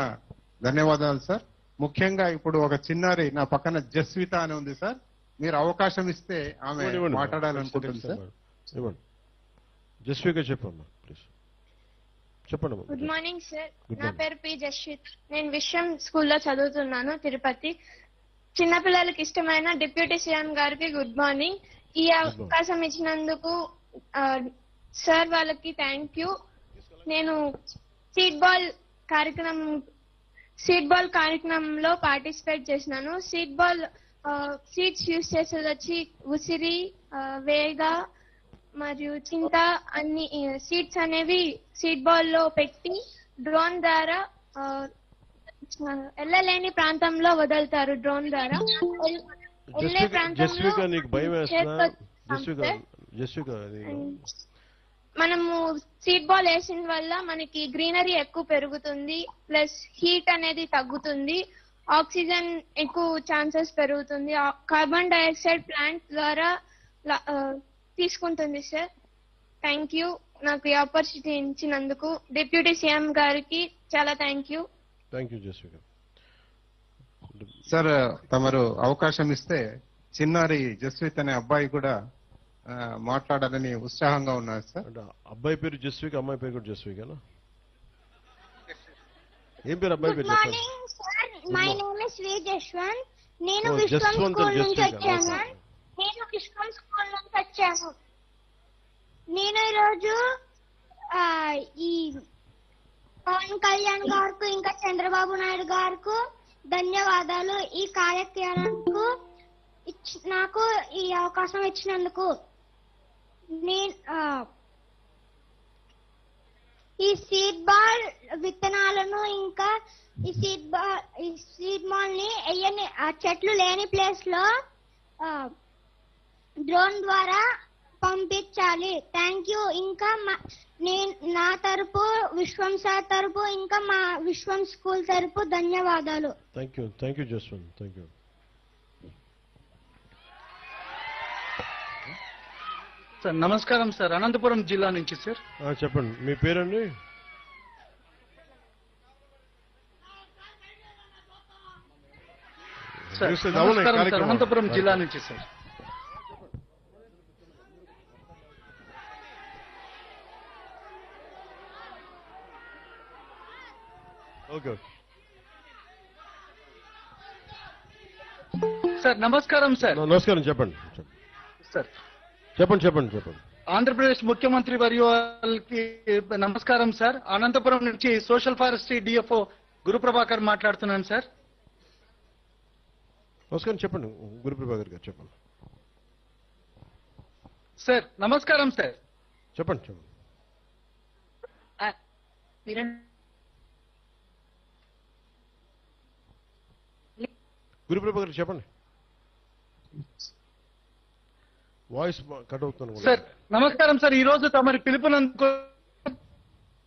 ధన్యవాదాలు సార్. ముఖ్యంగా ఇప్పుడు ఒక చిన్నారి నా పక్కన జస్విత అని ఉంది సార్. మీరు అవకాశం ఇస్తే ఆమె మాట్లాడాలనుకుంటుంది సార్. జస్విక చెప్పమ్మా ప్లీజ్. చెప్పండి. గుడ్ మార్నింగ్ సార్, నా పేరు పి జస్విత్. నేను విశ్వం స్కూల్లో చదువుతున్నాను, తిరుపతి. చిన్నపిల్లలకి ఇష్టమైన డిప్యూటీ సీఎం గారికి గుడ్ మార్నింగ్. ఈ అవకాశం ఇచ్చినందుకు సార్ వాళ్ళకి థ్యాంక్ యూ. నేను సీడ్ బాల్ కార్యక్రమంలో పార్టిసిపేట్ చేసినాను. సీడ్స్ యూజ్ చేసేది వచ్చి ఉసిరి, వేగ మరియు చింత అన్ని సీడ్స్ అనేవి సీడ్ బాల్ లో పెట్టి డ్రోన్ ద్వారా వెళ్ళలేని ప్రాంతంలో వదులుతారు. డ్రోన్ ద్వారా వెళ్ళే ప్రాంతంలో మనము సీడ్ బాల్ వేసిన వల్ల మనకి గ్రీనరీ ఎక్కువ పెరుగుతుంది, ప్లస్ హీట్ అనేది తగ్గుతుంది, ఆక్సిజన్ ఎక్కువ ఛాన్సెస్ పెరుగుతుంది, కార్బన్ డైఆక్సైడ్ ప్లాంట్ ద్వారా తీసుకుంటుంది సార్. థ్యాంక్ యూ నాకు ఈ ఆపర్చునిటీ ఇచ్చినందుకు. డిప్యూటీ సీఎం గారికి చాలా థ్యాంక్ యూ. జస్విక. సార్ తమరు అవకాశం ఇస్తే చిన్నారి జస్విత్ అనే అబ్బాయి కూడా మాట్లాడాలని ఉత్సాహంగా ఉన్నారు సార్. అబ్బాయి పేరు జస్విక, అమ్మాయి పేరు కూడా జస్వికనా? ఏం పేరు అబ్బాయి పేరు? My name is Shri Jaswanth. నేను విశ్వం స్కూల్ నుంచి వచ్చాను. నేను ఈరోజు ఈ పవన్ కళ్యాణ్ గారికి ఇంకా చంద్రబాబు నాయుడు గారికి ధన్యవాదాలు. ఈ కార్యక్రమానికి నాకు ఈ అవకాశం ఇచ్చినందుకు. ఈ సీడ్ బాల్ విత్తనాలను ఇంకా ఈ సీడ్ బాల్ ని చెట్లు లేని ప్లేస్ లో డ్రోన్ ద్వారా పంపించాలి. Thank you. ఇంకా నా తరపు, విశ్వం సార్ తరపు, ఇంకా మా విశ్వం స్కూల్ తరపు ధన్యవాదాలు. Thank you Jaswanth. Thank you. Sir నమస్కారం సార్, అనంతపురం జిల్లా నుంచి సార్. చెప్పండి మీ పేరండి. నమస్కారం సార్, అనంతపురం జిల్లా నుంచి సార్. ఓకే సార్ నమస్కారం సార్. నమస్కారం చెప్పండి సార్. చెప్పండి. ఆంధ్రప్రదేశ్ ముఖ్యమంత్రి వర్యులకి నమస్కారం సార్. అనంతపురం నుంచి సోషల్ ఫారెస్ట్రీ డిఎఫ్ఓ గురుప్రభాకర్ మాట్లాడుతున్నాను సార్. నమస్కారం చెప్పండి గురుప్రభాకర్ గారు చెప్పండి. సార్ నమస్కారం సార్. చెప్పండి. గురుప్రభాకర్ చెప్పండి. వాయిస్ కట్ అవుతుంది సార్. నమస్కారం సార్. ఈ రోజు తమరి పిలుపునందుకు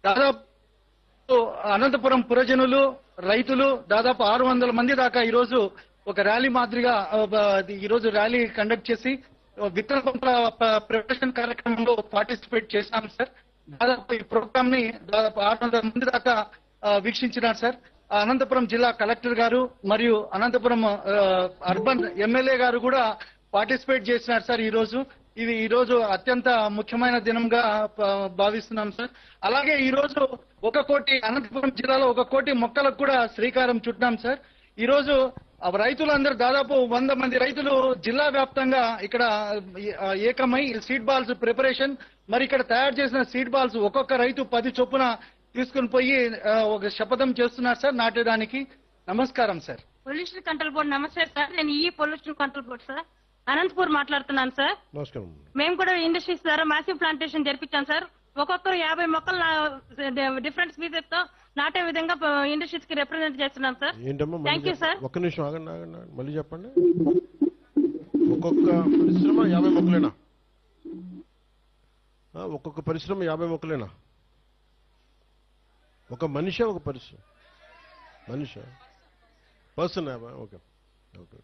దాదాపు అనంతపురం పురజనులు, రైతులు దాదాపు 600 మంది దాకా ఈ రోజు ఒక ర్యాలీ మాదిరిగా ఈ రోజు ర్యాలీ కండక్ట్ చేసి విత్తన పంటల ప్రిపరేషన్ కార్యక్రమంలో పార్టిసిపేట్ చేశాం సార్. దాదాపు ఈ ప్రోగ్రామ్ ని దాదాపు 600 మంది దాకా వీక్షించినారు సార్. అనంతపురం జిల్లా కలెక్టర్ గారు మరియు అనంతపురం అర్బన్ ఎమ్మెల్యే గారు కూడా పార్టిసిపేట్ చేసినారు సార్. ఈ రోజు అత్యంత ముఖ్యమైన దినంగా భావిస్తున్నాం సార్. అలాగే ఈ రోజు 1 కోటి అనంతపురం జిల్లాలో 1 కోటి మొక్కలకు కూడా శ్రీకారం చుట్టాం సార్. ఈ రోజు రైతులందరూ దాదాపు 100 మంది రైతులు జిల్లా వ్యాప్తంగా ఇక్కడ ఏకమై సీడ్ బాల్స్ ప్రిపరేషన్, మరి ఇక్కడ తయారు చేసిన సీడ్ బాల్స్ ఒక్కొక్క రైతు 10 చొప్పున తీసుకుని పోయి ఒక శపథం చేస్తున్నారు సార్ నాటేదానికి. నమస్కారం సార్. పొల్యూషన్ కంట్రోల్ బోర్డు నమస్తే సార్. నేను ఈ pollution control board sir Anantapur మాట్లాడుతున్నాను సార్. నమస్కారం. మేము కూడా ఇండస్ట్రీస్ ద్వారా మ్యాసివ్ ప్లాంటేషన్ జరిపించాం సార్. ఒక్కొక్కరు 50 మొక్కలు డిఫరెంట్ స్పీసెస్ తో నాటే విధంగా ఇండస్ట్రీస్ కి రిప్రజెంట్ చేస్తున్నాం సార్. Thank you sir. ఒక్క నిమిషం ఆగండి మళ్ళీ చెప్పండి. ఒక్కొక్క పరిశ్రమ 50 మొక్కలేనా? ఒక్కొక్క పరిశ్రమ 50 మొక్కలేనా? ఒక మనిషి ఒక పరిశ్రమ పర్సన్ 50. ఓకే.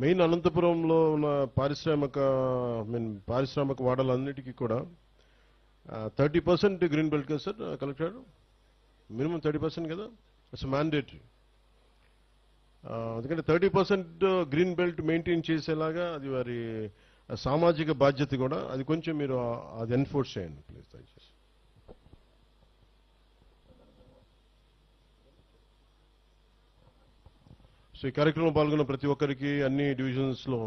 మెయిన్ అనంతపురంలో ఉన్న పారిశ్రామిక వాడలన్నిటికీ కూడా 30% గ్రీన్ బెల్ట్ కదా సార్ కలెక్టర్? మినిమం 30% కదా, ఇట్స్ మ్యాండేటరీ. అందుకని 30% గ్రీన్ బెల్ట్ మెయింటైన్ చేసేలాగా అది వారి సామాజిక బాధ్యత కూడా. అది కొంచెం మీరు అది ఎన్ఫోర్స్ చేయండి ప్లీజ్ దయచేసి. సో ఈ కార్యక్రమంలో పాల్గొన్న ప్రతి ఒక్కరికి, అన్ని డివిజన్స్లో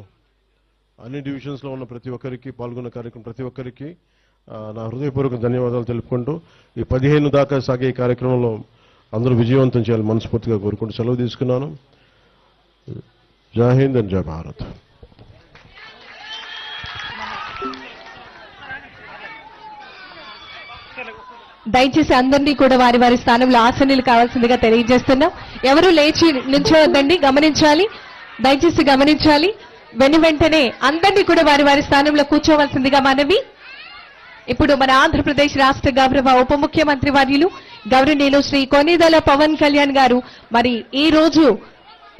ఉన్న ప్రతి ఒక్కరికి, పాల్గొన్న కార్యక్రమం ప్రతి ఒక్కరికి నా హృదయపూర్వక ధన్యవాదాలు తెలుపుకుంటూ ఈ 15 దాకా సాగే ఈ కార్యక్రమంలో అందరూ విజయవంతం చేయాలని మనస్ఫూర్తిగా కోరుకుంటూ సెలవు తీసుకున్నాను. జై హింద్ అండ్ జై భారత్. దయచేసి అందరినీ కూడా వారి వారి స్థానంలో ఆసనీలు కావాల్సిందిగా తెలియజేస్తున్నాం. ఎవరు లేచి నిల్చోవద్దండి, గమనించాలి, దయచేసి గమనించాలి. వెంటనే అందరినీ కూడా వారి వారి స్థానంలో కూర్చోవలసిందిగా మనవి. ఇప్పుడు మన ఆంధ్రప్రదేశ్ రాష్ట్ర గౌరవ ఉప ముఖ్యమంత్రి వర్యులు గౌరవనీయులు శ్రీ కొనిదెల పవన్ కళ్యాణ్ గారు మరి ఈ రోజు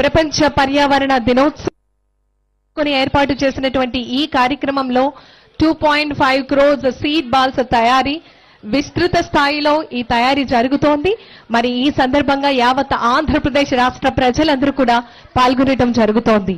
ప్రపంచ పర్యావరణ దినోత్సవం ఏర్పాటు చేసినటువంటి ఈ కార్యక్రమంలో 2.5 crores సీడ్ బాల్స్ తయారీ విస్తృత స్థాయిలో ఈ తయారీ జరుగుతోంది. మరి ఈ సందర్భంగా యావత్ ఆంధ్రప్రదేశ్ రాష్ట్ర ప్రజలందరూ కూడా పాల్గొనడం జరుగుతోంది.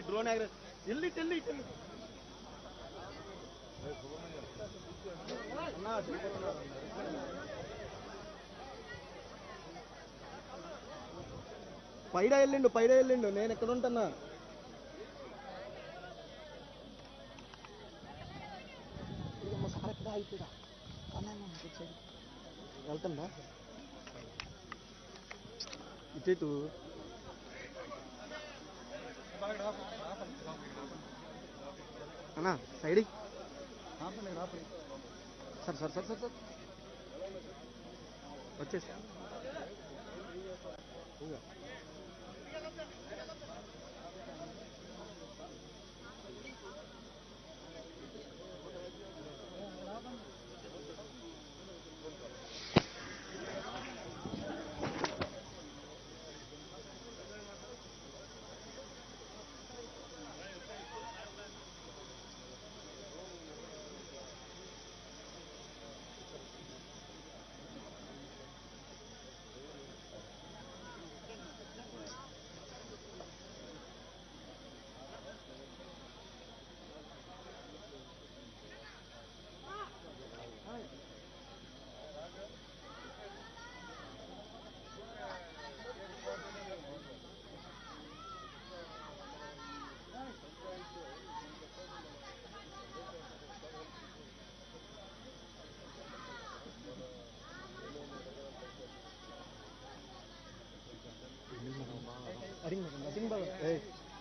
డ్రోన్ ఎల్లి పైడా వెళ్ళిండు నేను ఎక్కడ ఉంటున్నా వెళ్తుందా ఇటు అన్నా సైడ్ సార్ వచ్చేసి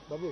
బాబు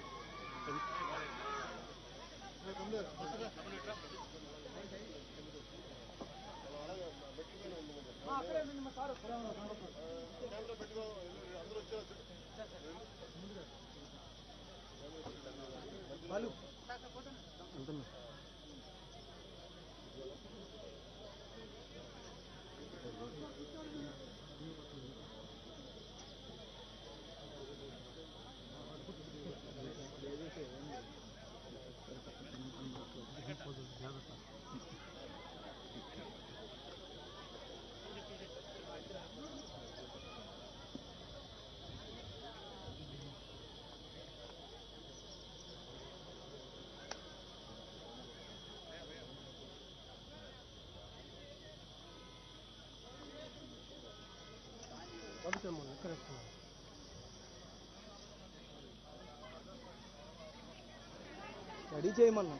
రెడీ చేయమన్నా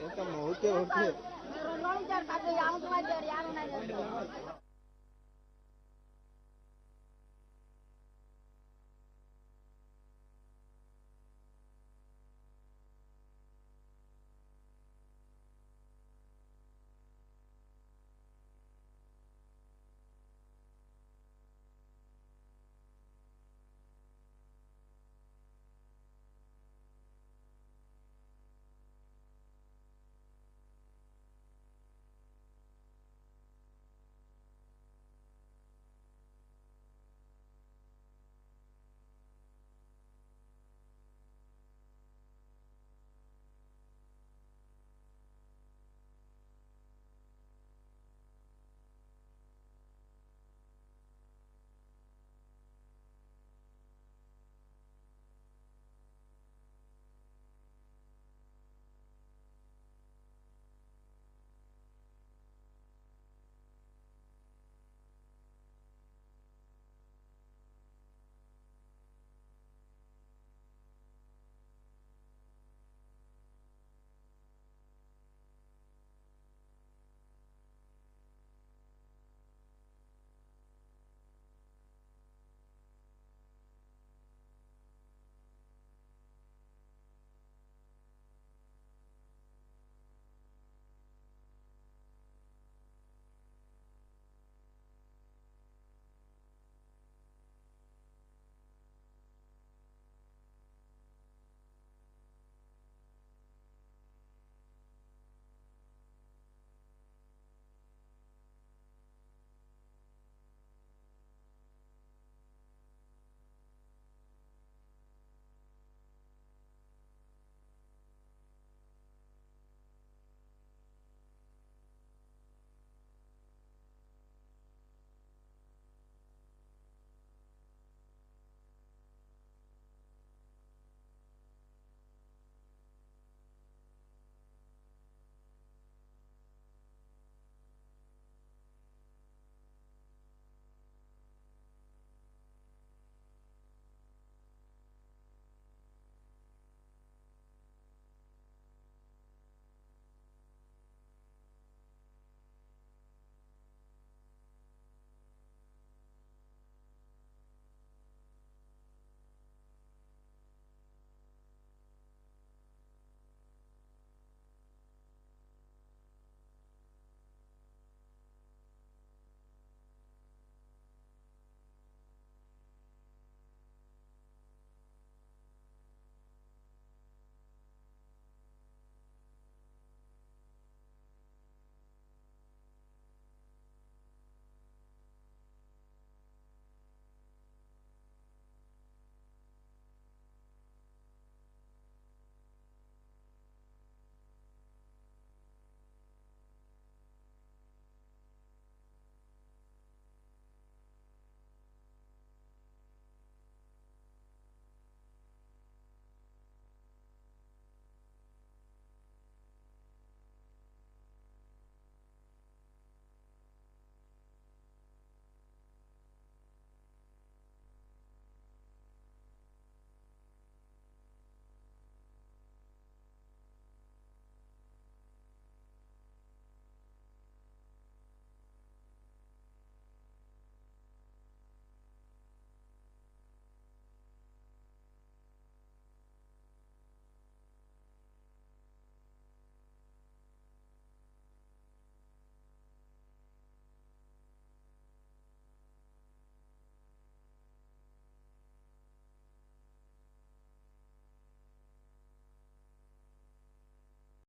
ఓకే అమ్మా ఓకే